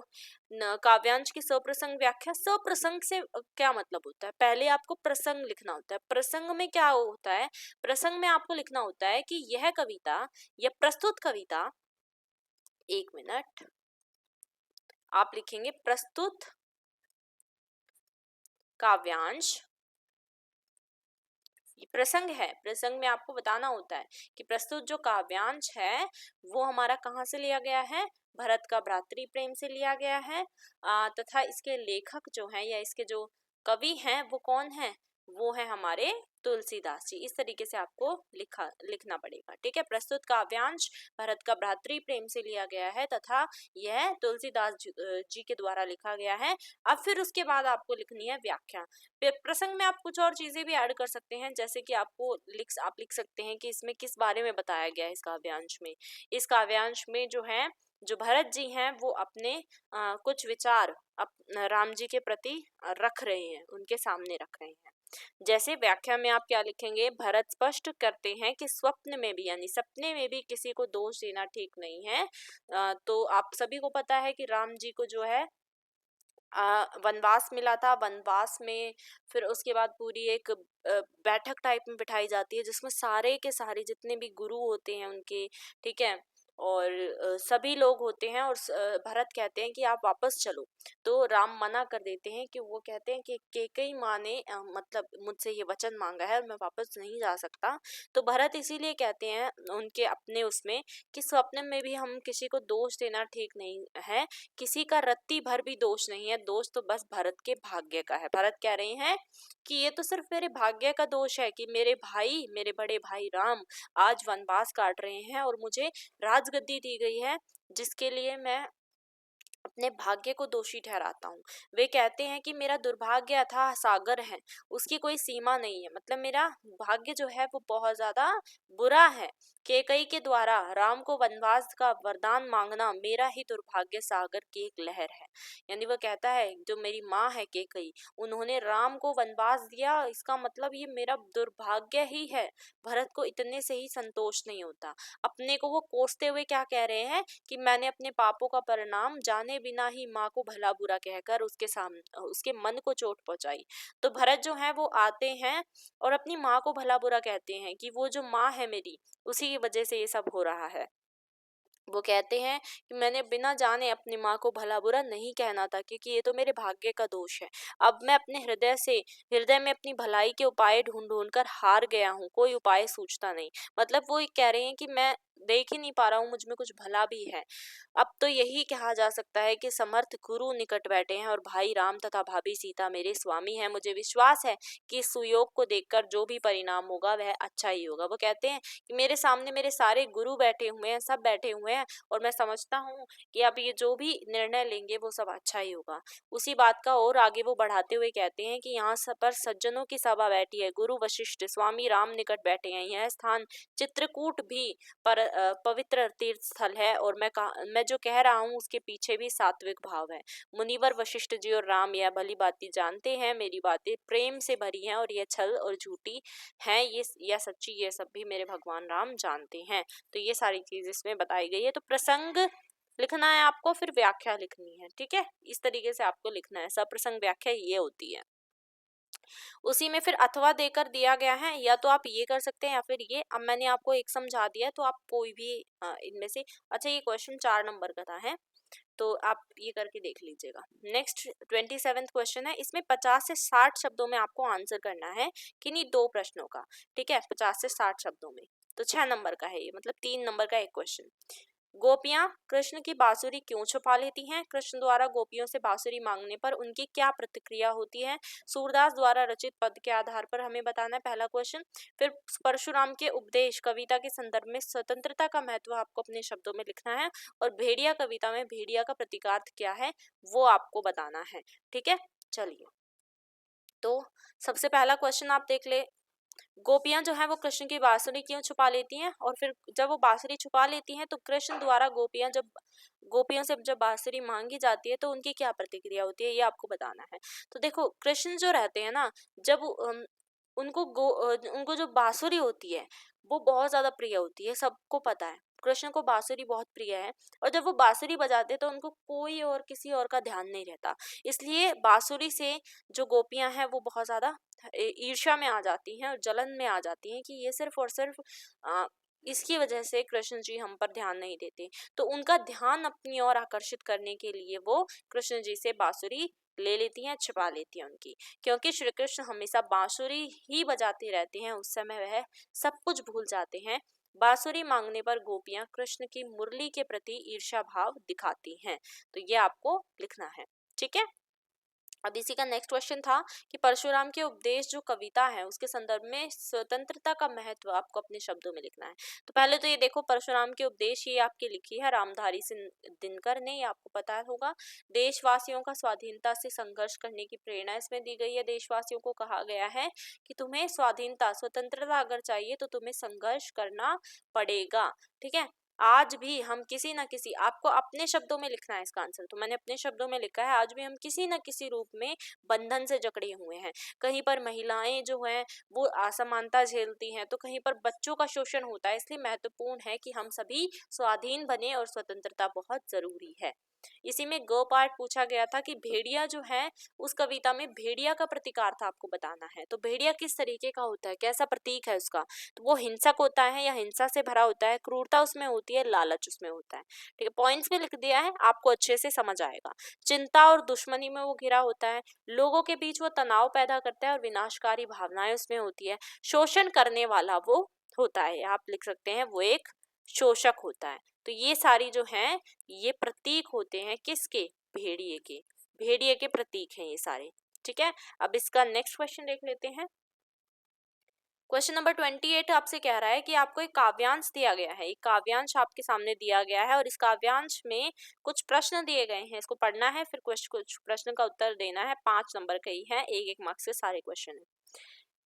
काव्यांश की सप्रसंग व्याख्या, सप्रसंग से क्या मतलब होता है? पहले आपको प्रसंग लिखना होता है। प्रसंग में क्या होता है? प्रसंग में आपको लिखना होता है कि यह कविता या प्रस्तुत कविता, एक मिनट, आप लिखेंगे प्रस्तुत काव्यांश, ये प्रसंग है। प्रसंग में आपको बताना होता है कि प्रस्तुत जो काव्यांश है वो हमारा कहाँ से लिया गया है? भरत का भ्रातृ प्रेम से लिया गया है, तथा इसके लेखक जो हैं या इसके जो कवि हैं वो कौन है? वो है हमारे तुलसीदास जी। इस तरीके से आपको लिखना पड़ेगा। ठीक है, प्रस्तुत काव्यांश भरत का भ्रातृ प्रेम से लिया गया है तथा यह तुलसीदास जी के द्वारा लिखा गया है। अब फिर उसके बाद आपको लिखनी है व्याख्या। प्रसंग में आप कुछ और चीजें भी ऐड कर सकते हैं, जैसे कि आप लिख सकते हैं कि इसमें किस बारे में बताया गया है। इस काव्यांश में, इस काव्यांश में जो है, जो भरत जी हैं वो अपने कुछ विचार राम जी के प्रति रख रहे हैं, उनके सामने रख रहे हैं। जैसे व्याख्या में आप क्या लिखेंगे? भरत स्पष्ट करते हैं कि स्वप्न में भी यानी सपने में भी किसी को दोष देना ठीक नहीं है। तो आप सभी को पता है कि राम जी को जो है वनवास मिला था। वनवास में फिर उसके बाद पूरी एक बैठक टाइप में बिठाई जाती है जिसमें सारे के सारे जितने भी गुरु होते हैं उनके, ठीक है, और सभी लोग होते हैं और भरत कहते हैं कि आप वापस चलो। तो राम मना कर देते हैं कि वो कहते हैं कि कैकेयी माँ ने मतलब मुझसे ये वचन मांगा है और मैं वापस नहीं जा सकता। तो भरत इसीलिए कहते हैं उनके अपने उसमें कि स्वप्न में भी हम किसी को दोष देना ठीक नहीं है, किसी का रत्ती भर भी दोष नहीं है, दोष तो बस भरत के भाग्य का है। भरत कह रहे हैं कि ये तो सिर्फ मेरे भाग्य का दोष है कि मेरे भाई, मेरे बड़े भाई राम आज वनवास काट रहे हैं और मुझे राजगद्दी दी गई है, जिसके लिए मैं अपने भाग्य को दोषी ठहराता हूँ। वे कहते हैं कि मेरा दुर्भाग्य अथाह सागर है, उसकी कोई सीमा नहीं है, मतलब मेरा भाग्य जो है वो बहुत ज्यादा बुरा है। कैकेयी के द्वारा राम को वनवास का वरदान मांगना मेरा ही दुर्भाग्य सागर की एक लहर है। यानी वो कहता है जो मेरी माँ है कैकेयी, उन्होंने राम को वनवास दिया, इसका मतलब ये मेरा दुर्भाग्य ही है। भरत को इतने से ही संतोष नहीं होता, अपने को वो कोसते हुए क्या कह रहे हैं कि मैंने अपने पापों का परिणाम जाने बिना ही माँ को भला बुरा कहकर उसके सामने उसके मन को चोट पहुंचाई। तो भरत जो है वो आते हैं और अपनी माँ को भला बुरा कहते हैं कि वो जो माँ है मेरी, उसी की वजह से ये सब हो रहा है। वो कहते हैं कि मैंने बिना जाने अपनी माँ को भला बुरा नहीं कहना था, क्योंकि ये तो मेरे भाग्य का दोष है। अब मैं अपने हृदय में अपनी भलाई के उपाय ढूंढ ढूंढ कर हार गया हूँ, कोई उपाय सूझता नहीं। मतलब वो कह रहे हैं कि मैं देख ही नहीं पा रहा हूँ मुझ में कुछ भला भी है। अब तो यही कहा जा सकता है कि समर्थ गुरु निकट बैठे हैं और भाई राम तथा भाभी सीता मेरे स्वामी हैं। मुझे विश्वास है कि इस सुयोग को देखकर जो भी परिणाम होगा वह अच्छा ही होगा। वो कहते हैं कि मेरे सामने मेरे सारे गुरु बैठे हुए हैं, सब बैठे हुए हैं, और मैं समझता हूँ कि अब ये जो भी निर्णय लेंगे वो सब अच्छा ही होगा। उसी बात का और आगे वो बढ़ाते हुए कहते हैं कि यहाँ सब पर सज्जनों की सभा बैठी है, गुरु वशिष्ठ स्वामी राम निकट बैठे हैं। यह स्थान चित्रकूट भी पवित्र तीर्थ स्थल है, और मैं जो कह रहा हूँ उसके पीछे भी सात्विक भाव है। मुनिवर वशिष्ठ जी और राम यह भली बातें जानते हैं, मेरी बातें प्रेम से भरी हैं और यह छल और झूठी हैं, ये या सच्ची, ये सब भी मेरे भगवान राम जानते हैं। तो ये सारी चीज इसमें बताई गई है। तो प्रसंग लिखना है आपको, फिर व्याख्या लिखनी है, ठीक है, इस तरीके से आपको लिखना है। सप्रसंग व्याख्या ये होती है। उसी में फिर अथवा देकर दिया गया है, या तो आप ये कर सकते हैं या फिर ये। अब मैंने आपको एक समझा दिया, तो आप कोई भी इनमें से, अच्छा ये क्वेश्चन 4 नंबर का है, तो आप ये करके देख लीजिएगा। नेक्स्ट 27वां क्वेश्चन है, इसमें 50 से 60 शब्दों में आपको आंसर करना है किन्हीं 2 प्रश्नों का, ठीक है, 50 से 60 शब्दों में। तो 6 नंबर का है ये, मतलब 3 नंबर का एक क्वेश्चन। गोपियां कृष्ण की बांसुरी क्यों छुपा लेती हैं? कृष्ण द्वारा गोपियों से बांसुरी मांगने पर उनकी क्या प्रतिक्रिया होती है? सूरदास द्वारा रचित पद के आधार पर हमें बताना है, पहला क्वेश्चन। फिर परशुराम के उपदेश कविता के संदर्भ में स्वतंत्रता का महत्व आपको अपने शब्दों में लिखना है, और भेड़िया कविता में भेड़िया का प्रतीकार्थ क्या है वो आपको बताना है, ठीक है। चलिए, तो सबसे पहला क्वेश्चन आप देख ले, गोपियां जो है वो कृष्ण की बांसुरी क्यों छुपा लेती हैं, और फिर जब वो बांसुरी छुपा लेती हैं तो कृष्ण द्वारा गोपियों से जब बांसुरी मांगी जाती है तो उनकी क्या प्रतिक्रिया होती है, ये आपको बताना है। तो देखो, कृष्ण जो रहते हैं ना, जब उनको जो बांसुरी होती है वो बहुत ज्यादा प्रिय होती है, सबको पता है कृष्ण को बांसुरी बहुत प्रिय है। और जब वो बांसुरी बजाते हैं तो उनको कोई और किसी और का ध्यान नहीं रहता, इसलिए बांसुरी से जो गोपियां हैं वो बहुत ज्यादा ईर्ष्या में आ जाती हैं और जलन में आ जाती हैं कि ये सिर्फ और सिर्फ इसकी वजह से कृष्ण जी हम पर ध्यान नहीं देते। तो उनका ध्यान अपनी ओर आकर्षित करने के लिए वो कृष्ण जी से बांसुरी ले लेती हैं, छिपा लेती हैं उनकी। क्योंकि श्री कृष्ण हमेशा बांसुरी ही बजाते रहते हैं, उस समय वह सब कुछ भूल जाते हैं। बांसुरी मांगने पर गोपियां कृष्ण की मुरली के प्रति ईर्ष्या भाव दिखाती हैं। तो ये आपको लिखना है, ठीक है। अब इसी का नेक्स्ट क्वेश्चन था कि परशुराम के उपदेश जो कविता है उसके संदर्भ में स्वतंत्रता का महत्व आपको अपने शब्दों में लिखना है। तो पहले तो ये देखो, परशुराम के उपदेश ये आपकी लिखी है रामधारी सिंह दिनकर ने, ये आपको पता होगा। देशवासियों का स्वाधीनता से संघर्ष करने की प्रेरणा इसमें दी गई है। देशवासियों को कहा गया है कि तुम्हें स्वाधीनता, स्वतंत्रता अगर चाहिए तो तुम्हें संघर्ष करना पड़ेगा, ठीक है। आज भी हम किसी न किसी, आपको अपने शब्दों में लिखना है इसका आंसर, तो मैंने अपने शब्दों में लिखा है, आज भी हम किसी न किसी रूप में बंधन से जकड़े हुए हैं। कहीं पर महिलाएं जो हैं वो असमानता झेलती हैं, तो कहीं पर बच्चों का शोषण होता है। इसलिए महत्वपूर्ण है कि हम सभी स्वाधीन बने, और स्वतंत्रता बहुत जरूरी है। इसी में ग पार्ट पूछा गया था कि भेड़िया जो है, उस कविता में भेड़िया का प्रतीकार्थ आपको बताना है। तो भेड़िया किस तरीके का होता है, कैसा प्रतीक है उसका? तो वो हिंसक होता है या हिंसा से भरा होता है, क्रूरता उसमें होती होती है, लालच उसमें होता है। ठीक है, पॉइंट्स में लिख दिया है, आपको अच्छे से समझ आएगा। चिंता और दुश्मनी में वो घिरा होता है, लोगों के बीच वो तनाव पैदा करता है और विनाशकारी भावनाएं उसमें होती है, शोषण करने वाला वो होता है, आप लिख सकते हैं वो एक शोषक होता है। तो ये सारी जो हैं ये प्रतीक होते हैं किसके, भेड़िए के, भेड़िए के प्रतीक हैं ये सारे। ठीक है, अब इसका नेक्स्ट क्वेश्चन देख लेते हैं। क्वेश्चन नंबर 28 आपसे कह रहा है कि आपको एक काव्यांश दिया गया है, एक काव्यांश आपके सामने दिया गया है और इस काव्यांश में कुछ प्रश्न दिए गए हैं, इसको पढ़ना है, फिर कुछ प्रश्न का उत्तर देना है। 5 नंबर के ही है, एक मार्क्स से सारे क्वेश्चन है।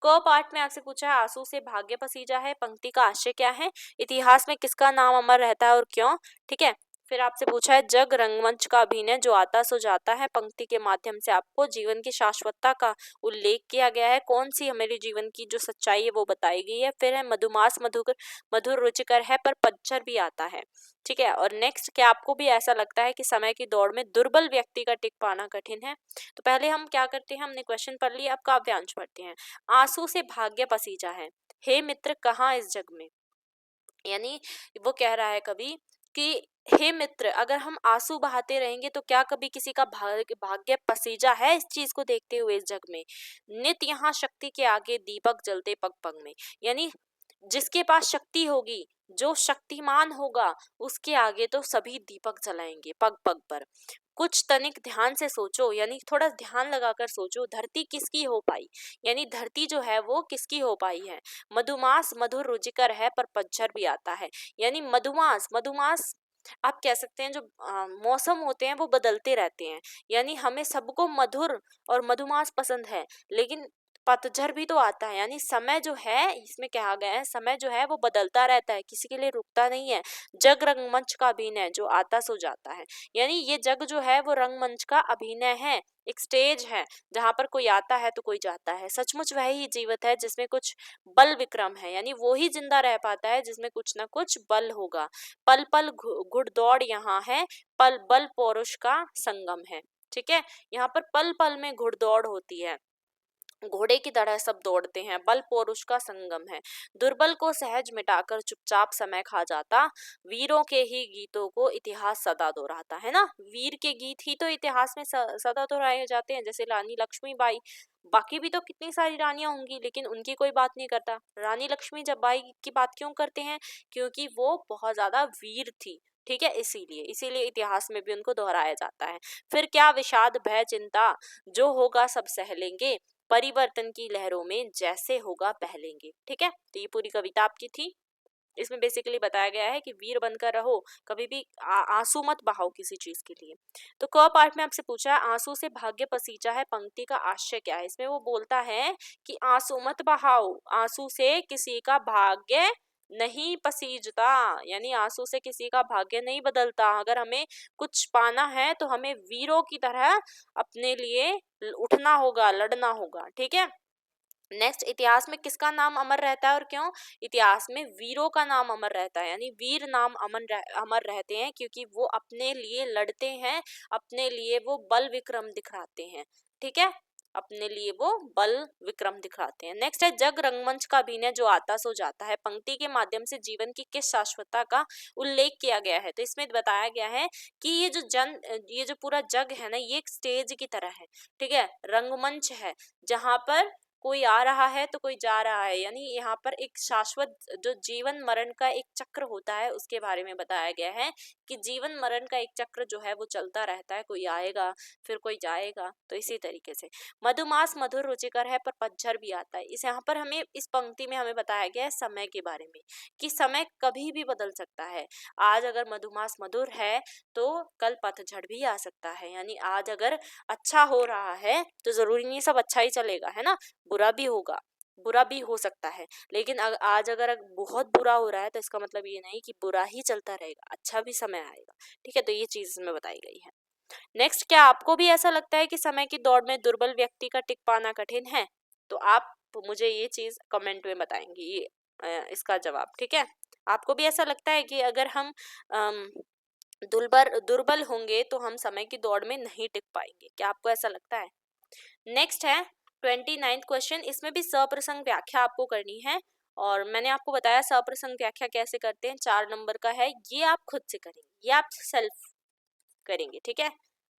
क पार्ट में आपसे पूछा है आंसू से भाग्य पसीजा है, पंक्ति का आशय क्या है, इतिहास में किसका नाम अमर रहता है और क्यों। ठीक है, फिर आपसे पूछा है जग रंगमंच का अभिनय जो आता सो जाता है, पंक्ति के माध्यम से आपको जीवन की शाश्वतता का उल्लेख किया गया है, कौन सी हमारे जीवन की जो सच्चाई है वो बताई गई है। फिर है मधुमास मधुर रुचिकर है पर पतझड़ भी आता है। ठीक है, और नेक्स्ट, क्या आपको भी ऐसा लगता है कि समय की दौड़ में दुर्बल व्यक्ति का टिक पाना कठिन है। तो पहले हम क्या करते हैं, हमने क्वेश्चन पढ़ लिया, अब काव्यांश पढ़ते हैं। आंसू से भाग्य पसीजा है, हे मित्र कहाँ इस जग में, यानी वो कह रहा है कवि कि हे मित्र, अगर हम आंसू बहाते रहेंगे तो क्या कभी किसी का भाग्य पसीजा है इस चीज को देखते हुए इस जग में। नित यहाँ शक्ति के आगे दीपक जलते पग पग में, यानी जिसके पास शक्ति होगी, जो शक्तिमान होगा, उसके आगे तो सभी दीपक जलाएंगे पग पग पर। कुछ तनिक ध्यान से सोचो, यानी थोड़ा ध्यान लगाकर सोचो, धरती किसकी हो पाई, यानी धरती जो है वो किसकी हो पाई है। मधुमास मधुर रुचिकर है पर पतझड़ भी आता है, यानी मधुमास आप कह सकते हैं जो मौसम होते हैं वो बदलते रहते हैं, यानी हमें सबको मधुर और मधुमास पसंद है, लेकिन पतझड़ भी तो आता है, यानी समय जो है इसमें कहा गया है समय जो है वो बदलता रहता है, किसी के लिए रुकता नहीं है। जग रंगमंच का अभिनय जो आता सो जाता है, यानी ये जग जो है वो रंगमंच का अभिनय है, एक स्टेज है जहां पर कोई आता है तो कोई जाता है। सचमुच वह ही जीवित है जिसमें कुछ बल विक्रम है, यानी वो ही जिंदा रह पाता है जिसमें कुछ ना कुछ बल होगा। पल पल घुड़दौड़ यहाँ है, पल बल पौरुष का संगम है। ठीक है, यहाँ पर पल पल में घुड़दौड़ होती है, घोड़े की तरह सब दौड़ते हैं, बल पौरुष का संगम है। दुर्बल को सहज मिटाकर चुपचाप समय खा जाता, वीरों के ही गीतों को इतिहास सदा दोहराता है ना, वीर के गीत ही तो इतिहास में सदा दोहराए जाते हैं, जैसे रानी लक्ष्मीबाई। बाकी भी तो कितनी सारी रानियां होंगी लेकिन उनकी कोई बात नहीं करता, रानी लक्ष्मीबाई की बात क्यों करते हैं, क्योंकि वो बहुत ज्यादा वीर थी। ठीक है, इसीलिए इतिहास में भी उनको दोहराया जाता है। फिर क्या विषाद भय चिंता, जो होगा सब सह लेंगे, परिवर्तन की लहरों में जैसे होगा बहलेंगे। ठीक है, तो ये पूरी कविता आपकी थी। इसमें बेसिकली बताया गया है कि वीर बनकर रहो, कभी भी आंसू मत बहाओ किसी चीज के लिए। तो क पार्ट में आपसे पूछा है आंसू से भाग्य पसीजा है, पंक्ति का आशय क्या है। इसमें वो बोलता है कि आंसू मत बहाओ, आंसू से किसी का भाग्य नहीं पसीजता, यानी आंसू से किसी का भाग्य नहीं बदलता। अगर हमें कुछ पाना है तो हमें वीरों की तरह अपने लिए उठना होगा, लड़ना होगा। ठीक है, नेक्स्ट, इतिहास में किसका नाम अमर रहता है और क्यों। इतिहास में वीरों का नाम अमर रहता है, यानी वीर नाम अमर रहते हैं क्योंकि वो अपने लिए लड़ते हैं, अपने लिए वो बल विक्रम दिखाते हैं। ठीक है, अपने लिए वो बल विक्रम दिखाते हैं। नेक्स्ट है जग रंगमंच का अभिनय जो आता सो जाता है, पंक्ति के माध्यम से जीवन की किस शाश्वतता का उल्लेख किया गया है। तो इसमें बताया गया है कि ये जो पूरा जग है ना, ये एक स्टेज की तरह है। ठीक है, रंगमंच है जहां पर कोई आ रहा है तो कोई जा रहा है, यानी यहाँ पर एक शाश्वत जो जीवन मरण का एक चक्र होता है उसके बारे में बताया गया है कि जीवन मरण का एक चक्र जो है वो चलता रहता है, कोई आएगा फिर कोई जाएगा। तो इसी तरीके से मधुमास मधुर रुचिकर है पर पतझड़ भी आता है। इस यहाँ पर हमें इस पंक्ति में हमें बताया गया है समय के बारे में कि समय कभी भी बदल सकता है। आज अगर मधुमास मधुर है तो कल पतझड़ भी आ सकता है, यानी आज अगर अच्छा हो रहा है तो जरूरी नहीं सब अच्छा ही चलेगा, है ना, बुरा भी होगा, बुरा भी हो सकता है। लेकिन आज अगर बहुत बुरा हो रहा है तो इसका मतलब ये नहीं कि बुरा ही चलता रहेगा, अच्छा भी समय आएगा। ठीक है, तो ये चीज इसमें बताई गई है। नेक्स्ट, क्या आपको भी ऐसा लगता है कि समय की दौड़ में दुर्बल व्यक्ति का टिक पाना कठिन है। तो आप मुझे ये चीज कमेंट में बताएंगे, ये इसका जवाब। ठीक है, आपको भी ऐसा लगता है कि अगर हम दुर्बल होंगे तो हम समय की दौड़ में नहीं टिक पाएंगे, क्या आपको ऐसा लगता है। नेक्स्ट है 29th क्वेश्चन, इसमें भी सप्रसंग व्याख्या आपको करनी है और मैंने आपको बताया सप्रसंग व्याख्या कैसे करते हैं, 4 नंबर का है, ये आप खुद से करेंगे, ये आप सेल्फ करेंगे, ठीक है,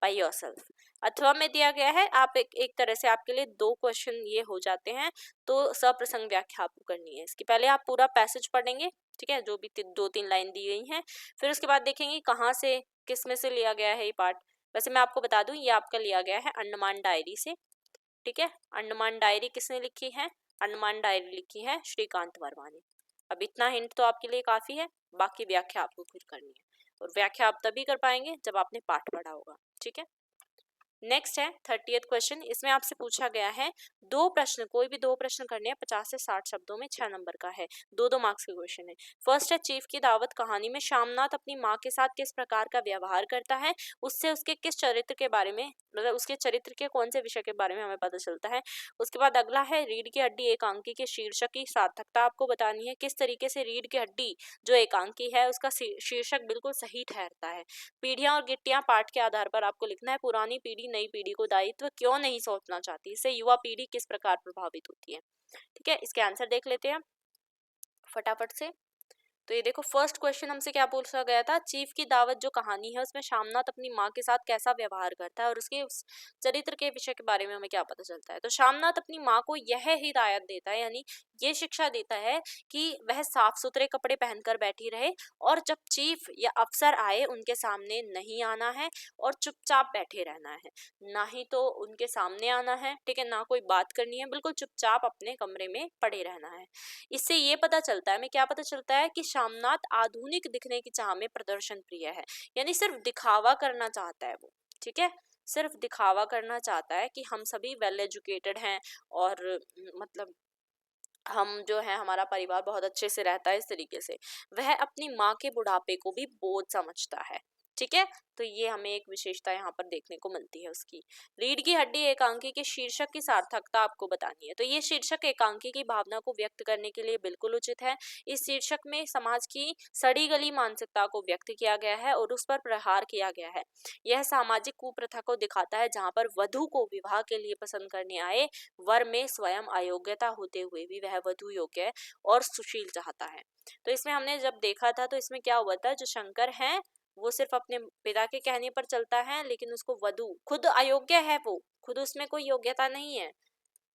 बाय योरसेल्फ। अथवा में दिया गया है, आप एक तरह से आपके लिए 2 क्वेश्चन ये हो जाते हैं, तो सप्रसंग व्याख्या आपको करनी है। इसके पहले आप पूरा पैसेज पढ़ेंगे, ठीक है, जो भी 2-3 लाइन दी गई हैं, फिर उसके बाद देखेंगे कहाँ से, किस में से लिया गया है ये पार्ट। वैसे मैं आपको बता दूं, ये आपका लिया गया है अंडमान डायरी से, ठीक है। अंडमान डायरी किसने लिखी है? अंडमान डायरी लिखी है श्रीकांत वर्मा ने। अब इतना हिंट तो आपके लिए काफी है, बाकी व्याख्या आपको खुद करनी है, और व्याख्या आप तभी कर पाएंगे जब आपने पाठ पढ़ा होगा, ठीक है। नेक्स्ट है 30th क्वेश्चन। इसमें आपसे पूछा गया है 2 प्रश्न, कोई भी 2 प्रश्न करने हैं 50 से 60 शब्दों में, 6 नंबर का है, 2-2 मार्क्स के क्वेश्चन है। फर्स्ट है, चीफ की दावत कहानी में श्यामनाथ अपनी माँ के साथ किस प्रकार का व्यवहार करता है, उससे उसके किस चरित्र के बारे में, मतलब उसके चरित्र के कौन से विषय के बारे में हमें पता चलता है। उसके बाद अगला है, रीढ़ की हड्डी एकांकी के शीर्षक की सार्थकता आपको बतानी है, किस तरीके से रीढ़ की हड्डी जो एकांकी है उसका शीर्षक बिल्कुल सही ठहरता है। पीढ़ियां और गिट्टियां पाठ के आधार पर आपको लिखना है, पुरानी पीढ़ी नई पीढ़ी को दायित्व क्यों नहीं सौंपना चाहती, इससे युवा पीढ़ी किस प्रकार प्रभावित होती है, ठीक है। इसके आंसर देख लेते हैं फटाफट से। तो ये देखो, फर्स्ट क्वेश्चन हमसे क्या पूछा गया था, चीफ की दावत जो कहानी है उसमें श्यामनाथ अपनी माँ के साथ कैसा व्यवहार करता है और उसके उस चरित्र के विषय के बारे में हमें क्या पता चलता है। तो श्यामनाथ अपनी माँ को यह हिदायत देता है, यानी ये शिक्षा देता है कि वह साफ सुथरे कपड़े पहनकर बैठी रहे और जब चीफ या अफसर आए उनके सामने नहीं आना है और चुपचाप बैठे रहना है, ना ही तो उनके सामने आना है, ठीक है, ना कोई बात करनी है, बिल्कुल चुपचाप अपने कमरे में पड़े रहना है। इससे ये पता चलता है, हमें क्या पता चलता है कि श्यामनाथ आधुनिक दिखने की चाह में प्रदर्शन प्रिय है, यानी सिर्फ दिखावा करना चाहता है वो, ठीक है, सिर्फ दिखावा करना चाहता है कि हम सभी वेल एजुकेटेड हैं और मतलब हम जो है हमारा परिवार बहुत अच्छे से रहता है, इस तरीके से वह अपनी माँ के बुढ़ापे को भी बोझ समझता है, ठीक है। तो ये हमें एक विशेषता यहाँ पर देखने को मिलती है उसकी। रीढ़ की हड्डी एकांकी के शीर्षक की सार्थकता आपको बतानी है, तो ये शीर्षक एकांकी की भावना को व्यक्त करने के लिए बिल्कुल उचित है। इस शीर्षक में समाज की सड़ी गली मानसिकता को व्यक्त किया गया है और उस पर प्रहार किया गया है। यह सामाजिक कुप्रथा को दिखाता है जहाँ पर वधु को विवाह के लिए पसंद करने आए वर में स्वयं अयोग्यता होते हुए भी वह वधु योग्य और सुशील चाहता है। तो इसमें हमने जब देखा था तो इसमें क्या हुआ था, जो शंकर है वो सिर्फ अपने पिता के कहने पर चलता है, लेकिन उसको वधु खुद अयोग्य है, वो खुद उसमें कोई योग्यता नहीं है,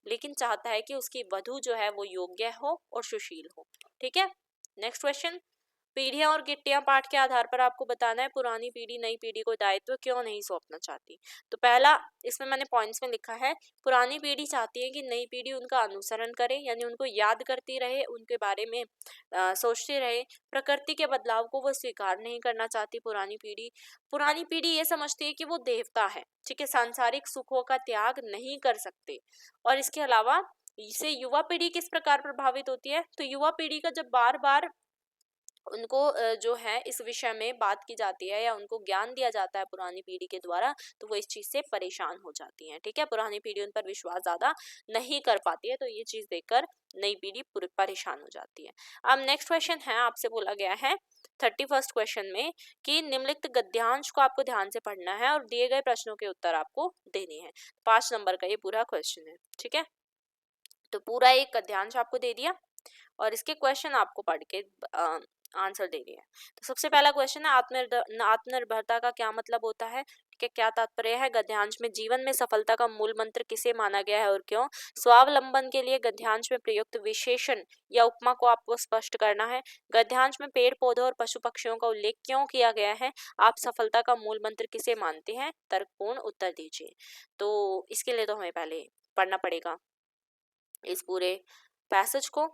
लेकिन चाहता है कि उसकी वधु जो है वो योग्य हो और सुशील हो, ठीक है। नेक्स्ट क्वेश्चन, पीढ़ियां और गिट्टियां पाठ के आधार पर आपको बताना है पुरानी पीढ़ी नई पीढ़ी को दायित्व क्यों नहीं सौंपना चाहती। तो पहला इसमें मैंने पॉइंट्स में लिखा है, पुरानी पीढ़ी चाहती है कि नई पीढ़ी उनका अनुसरण करे, यानी उनको याद करती रहे, उनके बारे में सोचती रहे। प्रकृति के बदलाव को वो स्वीकार नहीं करना चाहती पुरानी पीढ़ी ये समझती है कि वो देवता है, ठीक है, सांसारिक सुखों का त्याग नहीं कर सकते। और इसके अलावा इससे युवा पीढ़ी किस प्रकार प्रभावित होती है, तो युवा पीढ़ी का जब बार बार उनको जो है इस विषय में बात की जाती है या उनको ज्ञान दिया जाता है पुरानी पीढ़ी के द्वारा, तो वो इस चीज से परेशान हो जाती है, ठीक है, पुरानी पीढ़ी उन पर विश्वास ज्यादा नहीं कर पाती है, तो ये चीज देखकर नई पीढ़ी परेशान हो जाती है। अब नेक्स्ट क्वेश्चन है, आपसे बोला गया है 31st क्वेश्चन में कि निम्नलिखित गद्यांश को आपको ध्यान से पढ़ना है और दिए गए प्रश्नों के उत्तर आपको देने हैं। 5 नंबर का ये पूरा क्वेश्चन है, ठीक है। तो पूरा एक गद्यांश आपको दे दिया और इसके क्वेश्चन आपको पढ़ के आंसर दे दिया है। तो सबसे पहला क्वेश्चन है, आत्मनिर्भरता का क्या मतलब होता है, ठीक है, क्या तात्पर्य है। गद्यांश में जीवन में सफलता का मूल मंत्र किसे माना गया है और क्यों। स्वावलंबन के लिए गद्यांश में प्रयुक्त विशेषण या उपमा को आपको स्पष्ट करना है। गद्यांश में पेड़ पौधों और पशु पक्षियों का उल्लेख क्यों किया गया है। आप सफलता का मूल मंत्र किसे मानते हैं, तर्कपूर्ण उत्तर दीजिए। तो इसके लिए तो हमें पहले पढ़ना पड़ेगा इस पूरे पैसेज को।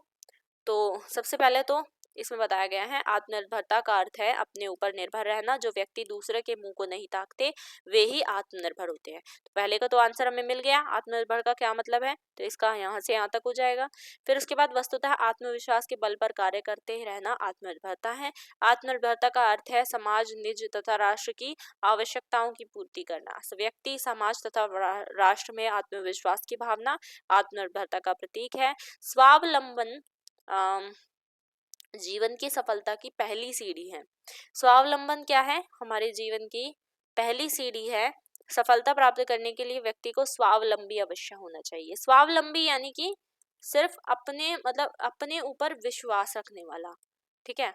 तो सबसे पहले तो इसमें बताया गया है, आत्मनिर्भरता का अर्थ है अपने ऊपर निर्भर रहना। जो व्यक्ति दूसरे के मुंह को नहीं ताकते वे ही आत्मनिर्भर होते हैं। तो पहले का तो आंसर हमें मिल गया, आत्मनिर्भर का क्या मतलब है, तो इसका यहाँ से यहाँ तक हो जाएगा। फिर उसके बाद वस्तुतः आत्मविश्वास के बल पर कार्य करते रहना आत्मनिर्भरता है। आत्मनिर्भरता का अर्थ है समाज निज तथा राष्ट्र की आवश्यकताओं की पूर्ति करना। व्यक्ति समाज तथा राष्ट्र में आत्मविश्वास की भावना आत्मनिर्भरता का प्रतीक है। स्वावलंबन जीवन की सफलता की पहली सीढ़ी है। स्वावलंबन क्या है, हमारे जीवन की पहली सीढ़ी है। सफलता प्राप्त करने के लिए व्यक्ति को स्वावलंबी अवश्य होना चाहिए। स्वावलंबी यानी कि सिर्फ अपने मतलब अपने ऊपर विश्वास रखने वाला, ठीक है,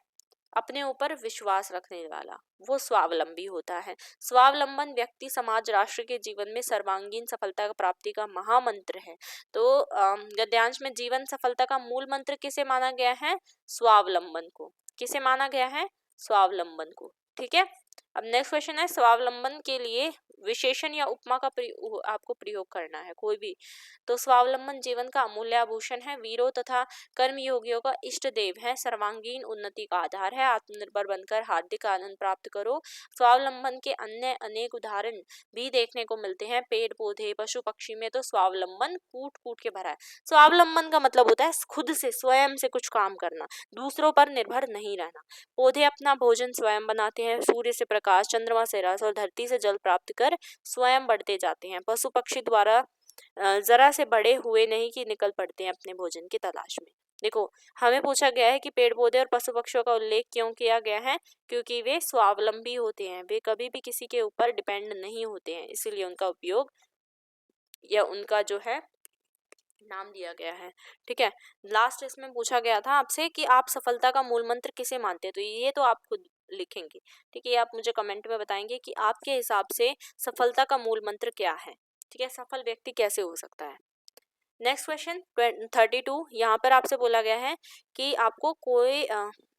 अपने ऊपर विश्वास रखने वाला वो स्वावलंबी होता है। स्वावलंबन व्यक्ति समाज राष्ट्र के जीवन में सर्वांगीण सफलता की प्राप्ति का महामंत्र है। तो गद्यांश में जीवन सफलता का मूल मंत्र किसे माना गया है? स्वावलंबन को। किसे माना गया है? स्वावलंबन को, ठीक है। अब नेक्स्ट क्वेश्चन है, स्वावलंबन के लिए विशेषण या उपमा का आपको प्रयोग करना है कोई भी। तो स्वावलंबन जीवन का अमूल्य आभूषण है, वीरों तथा कर्मयोगियों का इष्ट देव है, सर्वांगीण उन्नति का आधार है, आत्मनिर्भर बनकर हार्दिक आनंद प्राप्त करो। स्वावलंबन के अन्य अनेक उदाहरण भी देखने को मिलते हैं, पेड़ पौधे पशु पक्षी में तो स्वावलंबन कूट कूट के भरा है। स्वावलंबन का मतलब होता है खुद से स्वयं से कुछ काम करना, दूसरों पर निर्भर नहीं रहना। पौधे अपना भोजन स्वयं बनाते हैं, सूर्य से प्रकाश, चंद्रमा से रस और धरती से जल प्राप्त कर स्वयं बढ़ते जाते हैं। पशु पक्षी द्वारा जरा से बड़े हुए नहीं कि निकल पड़ते हैं अपने भोजन की तलाश में। देखो, हमें पूछा गया है कि पेड़ पौधे और पशु पक्षियों का उल्लेख क्यों किया गया है? क्योंकि वे स्वावलंबी होते हैं, वे कभी भी किसी के ऊपर डिपेंड नहीं होते हैं, इसीलिए उनका उपयोग या उनका जो है नाम दिया गया है, ठीक है। लास्ट इसमें पूछा गया था आपसे कि आप सफलता का मूल मंत्र किसे मानते हैं, तो ये तो आप खुद लिखेंगे, ठीक है। आप मुझे कमेंट में बताएंगे कि आपके हिसाब से सफलता का मूल मंत्र क्या है, ठीक है, सफल व्यक्ति कैसे हो सकता है। नेक्स्ट क्वेश्चन 32, यहाँ पर आपसे बोला गया है कि आपको कोई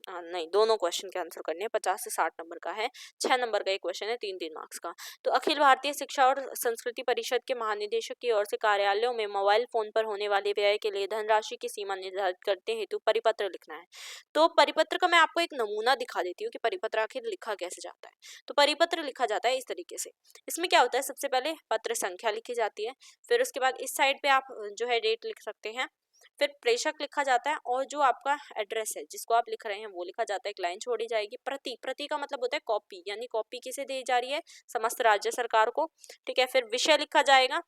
नहीं, दोनों क्वेश्चन के आंसर करने हैं, 50 से 60 नंबर का है, 6 नंबर का एक क्वेश्चन है, 3-3 मार्क्स का। तो अखिल भारतीय शिक्षा और संस्कृति परिषद के महानिदेशक की ओर से कार्यालयों में मोबाइल फोन पर होने वाले व्यय के लिए धनराशि की सीमा निर्धारित करते हेतु परिपत्र लिखना है। तो परिपत्र का मैं आपको एक नमूना दिखा देती हूँ कि परिपत्र आखिर लिखा कैसे जाता है। तो परिपत्र लिखा जाता है इस तरीके से। इसमें क्या होता है, सबसे पहले पत्र संख्या लिखी जाती है, फिर उसके बाद इस साइड पे आप जो है डेट लिख सकते हैं, फिर प्रेषक लिखा जाता है, और जो आपका एड्रेस है जिसको आप लिख रहे हैं वो लिखा जाता है, एक लाइन छोड़ी जाएगी। प्रति, प्रति का मतलब होता है कॉपी, यानी कॉपी किसे दी जा रही है? समस्त राज्य सरकार को, ठीक है। फिर विषय लिखा जाएगा,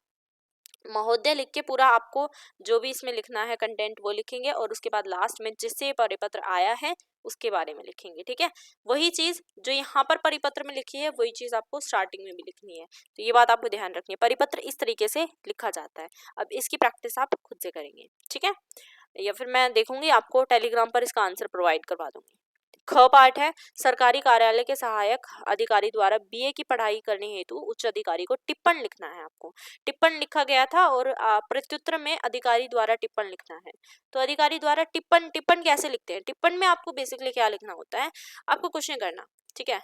महोदय लिख के पूरा आपको जो भी इसमें लिखना है कंटेंट वो लिखेंगे, और उसके बाद लास्ट में जिससे परिपत्र आया है उसके बारे में लिखेंगे, ठीक है। वही चीज जो यहाँ पर परिपत्र में लिखी है वही चीज आपको स्टार्टिंग में भी लिखनी है, तो ये बात आपको ध्यान रखनी है। परिपत्र इस तरीके से लिखा जाता है। अब इसकी प्रैक्टिस आप खुद से करेंगे, ठीक है, या फिर मैं देखूंगी आपको टेलीग्राम पर इसका आंसर प्रोवाइड करवा दूंगी। ख पार्ट है, सरकारी कार्यालय के सहायक अधिकारी द्वारा बीए की पढ़ाई करने हेतु उच्च अधिकारी को टिप्पण लिखना है। आपको टिप्पण लिखा गया था और प्रत्युत्तर में अधिकारी द्वारा टिप्पण लिखना है। तो अधिकारी द्वारा टिप्पण, टिप्पण कैसे लिखते हैं? टिप्पण में आपको बेसिकली क्या लिखना होता है, आपको कुछ नहीं करना, ठीक है।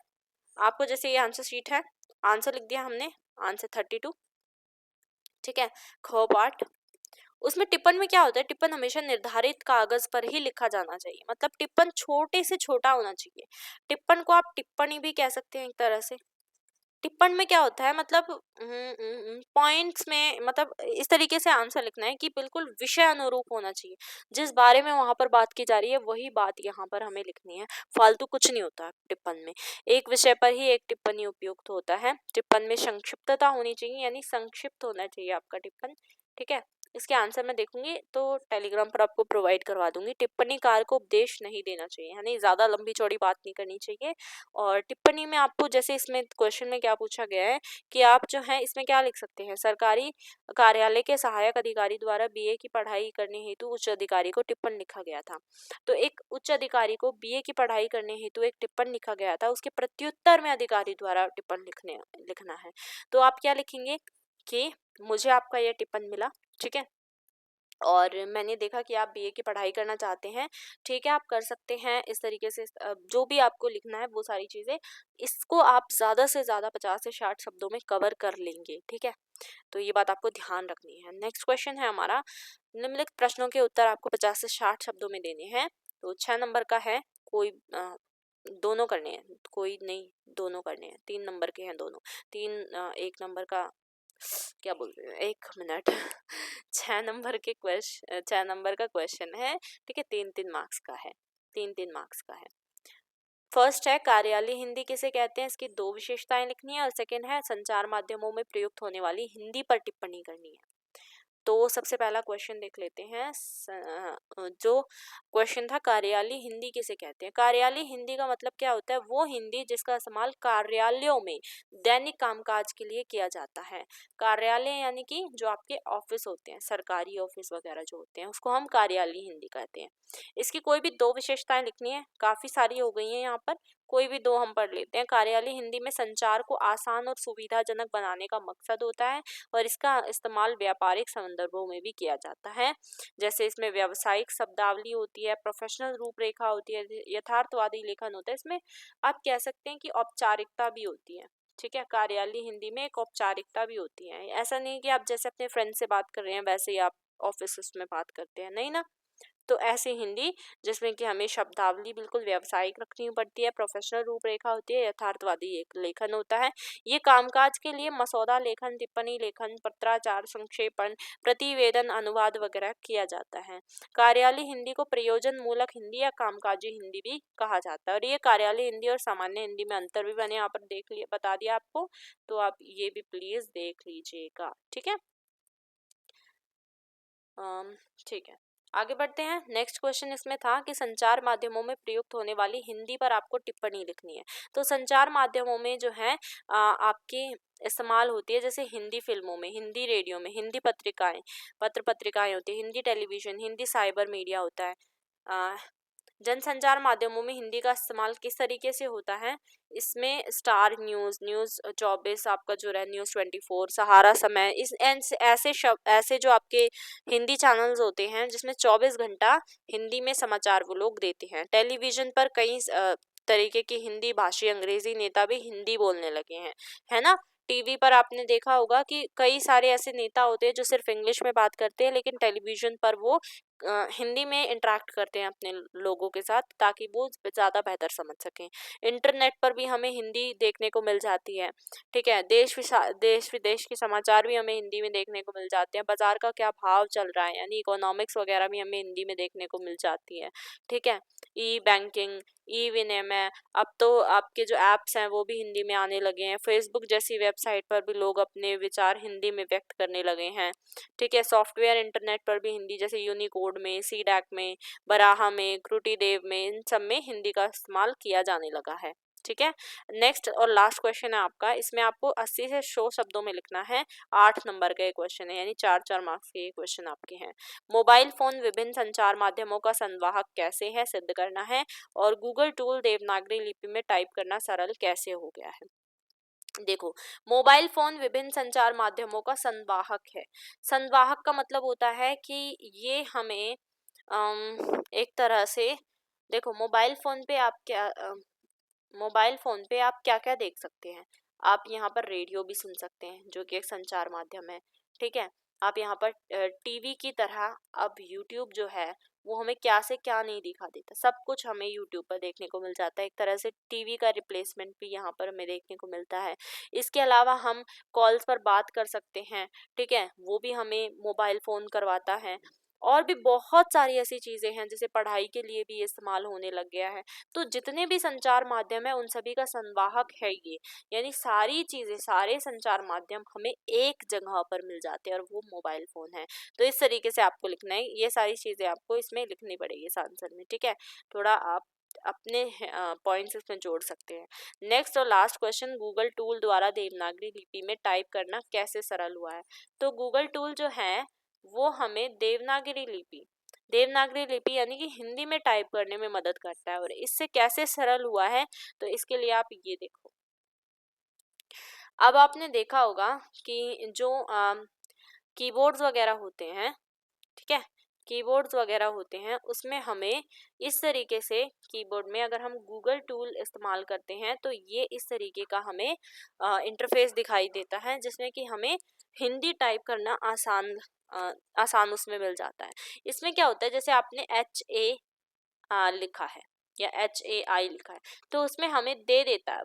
आपको जैसे ये आंसर शीट है, आंसर लिख दिया हमने, आंसर 32, ठीक है। ख पार्ट, उसमें टिप्पण में क्या होता है, टिप्पण हमेशा निर्धारित कागज पर ही लिखा जाना चाहिए, मतलब टिप्पण छोटे से छोटा होना चाहिए। टिप्पण को आप टिप्पणी भी कह सकते हैं एक तरह से। टिप्पण में क्या होता है, मतलब पॉइंट्स में, मतलब इस तरीके से आंसर लिखना है कि बिल्कुल विषय अनुरूप होना चाहिए, जिस बारे में वहां पर बात की जा रही है वही बात यहाँ पर हमें लिखनी है, फालतू कुछ नहीं होता टिप्पण में। एक विषय पर ही एक टिप्पणी उपयुक्त होता है। टिप्पण में संक्षिप्तता होनी चाहिए, यानी संक्षिप्त होना चाहिए आपका टिप्पण, ठीक है। इसके आंसर मैं देखूंगी तो टेलीग्राम पर आपको प्रोवाइड करवा दूंगी। टिप्पणीकार को उपदेश नहीं देना चाहिए, यानी ज्यादा लंबी चौड़ी बात नहीं करनी चाहिए। और टिप्पणी में आपको, जैसे इसमें क्वेश्चन में क्या पूछा गया है कि आप जो है इसमें क्या लिख सकते हैं, सरकारी कार्यालय के सहायक अधिकारी द्वारा बीए की पढ़ाई करने हेतु उच्च अधिकारी को टिप्पण लिखा गया था। तो एक उच्च अधिकारी को बीए की पढ़ाई करने हेतु एक टिप्पण लिखा गया था, उसके प्रत्युत्तर में अधिकारी द्वारा टिप्पण लिखना है। तो आप क्या लिखेंगे कि मुझे आपका यह टिप्पण मिला, ठीक है, और मैंने देखा कि आप बीए की पढ़ाई करना चाहते हैं, ठीक है, आप कर सकते हैं इस तरीके से। जो भी आपको लिखना है वो सारी चीज़ें, इसको आप ज़्यादा से ज़्यादा 50 से 60 शब्दों में कवर कर लेंगे, ठीक है। तो ये बात आपको ध्यान रखनी है। नेक्स्ट क्वेश्चन है हमारा, निम्नलिखित प्रश्नों के उत्तर आपको 50 से 60 शब्दों में देने हैं। तो 6 नंबर का है, कोई दोनों करने हैं, कोई नहीं, दोनों करने हैं, 3 नंबर के हैं दोनों, 1 नंबर का, क्या बोल रहे हो, 1 मिनट 6 नंबर के क्वेश्चन, 6 नंबर का क्वेश्चन है, ठीक है, 3-3 मार्क्स का है, 3-3 मार्क्स का है। फर्स्ट है, कार्यालय हिंदी किसे कहते हैं, इसकी 2 विशेषताएं लिखनी है, और सेकंड है, संचार माध्यमों में प्रयुक्त होने वाली हिंदी पर टिप्पणी करनी है। तो सबसे पहला क्वेश्चन देख लेते हैं। जो क्वेश्चन था, कार्यालय हिंदी किसे कहते हैं? कार्यालय हिंदी का मतलब क्या होता है? वो हिंदी जिसका इस्तेमाल कार्यालयों में दैनिक कामकाज के लिए किया जाता है। कार्यालय यानी कि जो आपके ऑफिस होते हैं, सरकारी ऑफिस वगैरह जो होते हैं, उसको हम कार्यालय हिंदी कहते हैं। इसकी कोई भी दो विशेषताएं लिखनी है, काफी सारी हो गई हैं यहाँ पर, कोई भी दो हम पढ़ लेते हैं। कार्यालय हिंदी में संचार को आसान और सुविधाजनक बनाने का मकसद होता है और इसका इस्तेमाल व्यापारिक संदर्भों में भी किया जाता है। जैसे इसमें व्यावसायिक शब्दावली होती है, प्रोफेशनल रूपरेखा होती है, यथार्थवादी लेखन होता है। इसमें आप कह सकते हैं कि औपचारिकता भी होती है। ठीक है, कार्यालय हिंदी में एक औपचारिकता भी होती है। ऐसा नहीं कि आप जैसे अपने फ्रेंड से बात कर रहे हैं वैसे ही आप ऑफिस में बात करते हैं, नहीं ना। तो ऐसी हिंदी जिसमें कि हमें शब्दावली बिल्कुल व्यावसायिक रखनी पड़ती है, प्रोफेशनल रूपरेखा होती है, यथार्थवादी एक लेखन होता है। ये कामकाज के लिए मसौदा लेखन, टिप्पणी लेखन, पत्राचार, संक्षेपण, प्रतिवेदन, अनुवाद वगैरह किया जाता है। कार्यालय हिंदी को प्रयोजन मूलक हिंदी या कामकाजी हिंदी भी कहा जाता है। और ये कार्यालय हिंदी और सामान्य हिंदी में अंतर भी मैंने यहाँ पर देख लिया, बता दिया आपको, तो आप ये भी प्लीज देख लीजिएगा। ठीक है, ठीक है, आगे बढ़ते हैं। नेक्स्ट क्वेश्चन इसमें था कि संचार माध्यमों में प्रयुक्त होने वाली हिंदी पर आपको टिप्पणी लिखनी है। तो संचार माध्यमों में जो है आपकी इस्तेमाल होती है, जैसे हिंदी फिल्मों में, हिंदी रेडियो में, हिंदी पत्रिकाएं, पत्र पत्रिकाएं होती है, Hindi television, Hindi cyber media होता है। जनसंचार माध्यमों में हिंदी का इस्तेमाल किस तरीके से होता है? इसमें स्टार न्यूज़, न्यूज़ 24, आपका जो है न्यूज़ 24, सहारा समय, इस ऐसे शब्द, ऐसे जो आपके हिंदी चैनल्स होते हैं जिसमें 24 घंटा हिंदी में समाचार वो लोग देते हैं। टेलीविजन पर कई तरीके की हिंदी भाषी अंग्रेजी नेता भी हिंदी बोलने लगे हैं, है ना। टीवी पर आपने देखा होगा कि कई सारे ऐसे नेता होते हैं जो सिर्फ इंग्लिश में बात करते हैं, लेकिन टेलीविजन पर वो हिंदी में इंटरेक्ट करते हैं अपने लोगों के साथ, ताकि वो ज़्यादा बेहतर समझ सकें। इंटरनेट पर भी हमें हिंदी देखने को मिल जाती है। ठीक है, देश विदेश के समाचार भी हमें हिंदी में देखने को मिल जाते हैं। बाजार का क्या भाव चल रहा है, यानी इकोनॉमिक्स वगैरह भी हमें हिंदी में देखने को मिल जाती है। ठीक है, ई बैंकिंग, ई विनिमय, अब तो आपके जो ऐप्स हैं वो भी हिंदी में आने लगे हैं। फेसबुक जैसी वेबसाइट पर भी लोग अपने विचार हिंदी में व्यक्त करने लगे हैं। ठीक है, सॉफ्टवेयर इंटरनेट पर भी हिंदी, जैसे यूनिकोड में, सीडैक में, बराहा में, क्रुटिदेव में, इन सब में हिंदी का इस्तेमाल किया जाने लगा है। ठीक है, नेक्स्ट और लास्ट क्वेश्चन है आपका। इसमें आपको 80 से 100 शब्दों में लिखना है। 8 नंबर का ये क्वेश्चन है, यानी 4-4 मार्क्स के ये क्वेश्चन आपके हैं। मोबाइल फोन विभिन्न संचार माध्यमों का संवाहक कैसे है, सिद्ध करना है। और गूगल टूल देवनागरी लिपि में टाइप करना सरल कैसे हो गया है। देखो, मोबाइल फोन विभिन्न संचार माध्यमों का संवाहक है। संवाहक का मतलब होता है कि ये हमें एक तरह से, देखो मोबाइल फोन पे आप क्या क्या देख सकते हैं। आप यहाँ पर रेडियो भी सुन सकते हैं, जो कि एक संचार माध्यम है। ठीक है, आप यहाँ पर टीवी की तरह, अब यूट्यूब जो है वो हमें क्या से क्या नहीं दिखा देता, सब कुछ हमें यूट्यूब पर देखने को मिल जाता है। एक तरह से टीवी का रिप्लेसमेंट भी यहाँ पर हमें देखने को मिलता है। इसके अलावा हम कॉल्स पर बात कर सकते हैं। ठीक है, वो भी हमें मोबाइल फ़ोन करवाता है। और भी बहुत सारी ऐसी चीज़ें हैं, जैसे पढ़ाई के लिए भी ये इस्तेमाल होने लग गया है। तो जितने भी संचार माध्यम है उन सभी का संवाहक है ये, यानी सारी चीज़ें, सारे संचार माध्यम हमें एक जगह पर मिल जाते हैं और वो मोबाइल फ़ोन है। तो इस तरीके से आपको लिखना है, ये सारी चीज़ें आपको इसमें लिखनी पड़ेगी इस आंसर में। ठीक है, थोड़ा आप अपने पॉइंट्स इसमें जोड़ सकते हैं। नेक्स्ट और लास्ट क्वेश्चन, गूगल टूल द्वारा देवनागरी लिपि में टाइप करना कैसे सरल हुआ है। तो गूगल टूल जो है वो हमें देवनागरी लिपि यानी कि हिंदी में टाइप करने में मदद करता है। और इससे कैसे सरल हुआ है, तो इसके लिए आप ये देखो। अब आपने देखा होगा कि जो कीबोर्ड्स वगैरह होते हैं, ठीक है, कीबोर्ड्स वगैरह होते हैं, उसमें हमें इस तरीके से कीबोर्ड में अगर हम गूगल टूल इस्तेमाल करते हैं तो ये इस तरीके का हमें इंटरफेस दिखाई देता है, जिसमें कि हमें हिंदी टाइप करना आसान उसमें मिल जाता है। इसमें क्या होता है, जैसे आपने HA लिखा है या HAI लिखा है, तो उसमें हमें दे देता है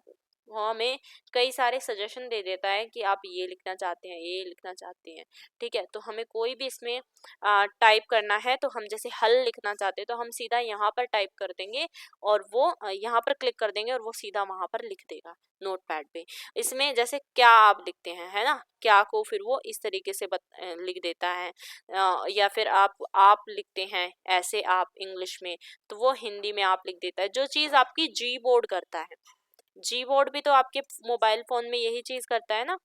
वो हमें कई सारे सजेशन दे देता है कि आप ये लिखना चाहते हैं, ये लिखना चाहते हैं, ठीक है। तो हमें कोई भी इसमें टाइप करना है, तो हम जैसे हल लिखना चाहते हैं तो हम सीधा यहाँ पर टाइप कर देंगे और वो यहाँ पर क्लिक कर देंगे और वो सीधा वहाँ पर लिख देगा नोटपैड पे। इसमें जैसे क्या आप लिखते हैं, है ना, क्या को फिर वो इस तरीके से लिख देता है। या फिर आप लिखते हैं ऐसे आप इंग्लिश में, तो वो हिंदी में आप लिख देता है। जो चीज़ आपकी जी बोर्ड करता है, जी बोर्ड भी तो आपके मोबाइल फोन में यही चीज करता है ना,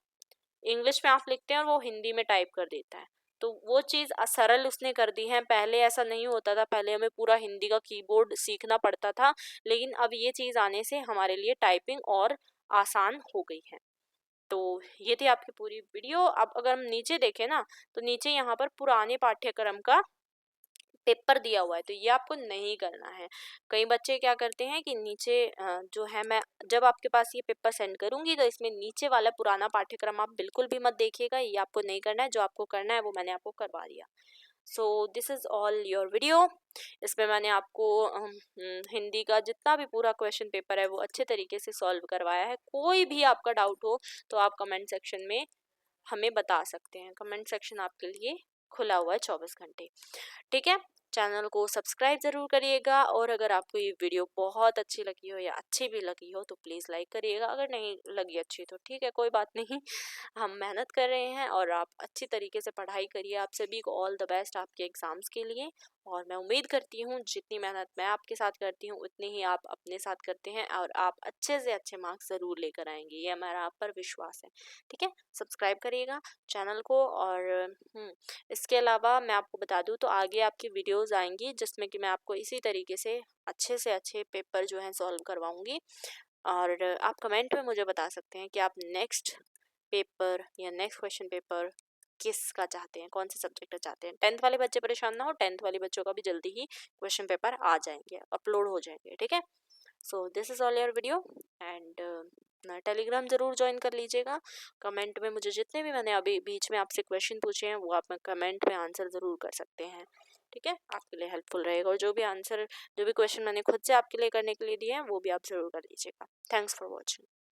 इंग्लिश में आप लिखते हैं और वो हिंदी में टाइप कर देता है। तो वो चीज सरल उसने कर दी है। पहले ऐसा नहीं होता था, पहले हमें पूरा हिंदी का कीबोर्ड सीखना पड़ता था, लेकिन अब ये चीज आने से हमारे लिए टाइपिंग और आसान हो गई है। तो ये थी आपकी पूरी वीडियो। अब अगर हम नीचे देखें ना, तो नीचे यहाँ पर पुराने पाठ्यक्रम का पेपर दिया हुआ है, तो ये आपको नहीं करना है। कई बच्चे क्या करते हैं कि नीचे जो है, मैं जब आपके पास ये पेपर सेंड करूंगी तो इसमें नीचे वाला पुराना पाठ्यक्रम आप बिल्कुल भी मत देखिएगा, ये आपको नहीं करना है। जो आपको करना है वो मैंने आपको करवा दिया। So this is all your video. इसमें मैंने आपको हिंदी का जितना भी पूरा क्वेश्चन पेपर है वो अच्छे तरीके से सॉल्व करवाया है। कोई भी आपका डाउट हो तो आप कमेंट सेक्शन में हमें बता सकते हैं। कमेंट सेक्शन आपके लिए खुला हुआ है 24 घंटे, ठीक है। चैनल को सब्सक्राइब ज़रूर करिएगा, और अगर आपको ये वीडियो बहुत अच्छी लगी हो या अच्छी भी लगी हो तो प्लीज़ लाइक करिएगा। अगर नहीं लगी अच्छी तो ठीक है, कोई बात नहीं। हम मेहनत कर रहे हैं और आप अच्छी तरीके से पढ़ाई करिए। आप सभी को ऑल द बेस्ट आपके एग्ज़ाम्स के लिए। और मैं उम्मीद करती हूँ जितनी मेहनत मैं आपके साथ करती हूँ उतनी ही आप अपने साथ करते हैं, और आप अच्छे से अच्छे मार्क्स ज़रूर लेकर आएंगे, ये हमारा आप पर विश्वास है, ठीक है। सब्सक्राइब करिएगा चैनल को। और इसके अलावा मैं आपको बता दूं तो आगे आपकी वीडियोस आएंगी जिसमें कि मैं आपको इसी तरीके से अच्छे पेपर जो हैं सॉल्व करवाऊंगी। और आप कमेंट में मुझे बता सकते हैं कि आप नेक्स्ट पेपर या नेक्स्ट क्वेश्चन पेपर किसका चाहते हैं, कौन से सब्जेक्ट का चाहते हैं। 10th वाले बच्चे परेशान ना हो, 10th वाले बच्चों का भी जल्दी ही क्वेश्चन पेपर आ जाएंगे, अपलोड हो जाएंगे, ठीक है। So this is all your video. And Telegram ज़रूर ज्वाइन कर लीजिएगा। कमेंट में मुझे जितने भी मैंने अभी बीच में आपसे क्वेश्चन पूछे हैं वो आप कमेंट में आंसर ज़रूर कर सकते हैं, ठीक है। आपके लिए हेल्पफुल रहेगा, और जो भी क्वेश्चन मैंने खुद से आपके लिए करने के लिए दिए हैं वो भी आप ज़रूर कर लीजिएगा। Thanks for watching.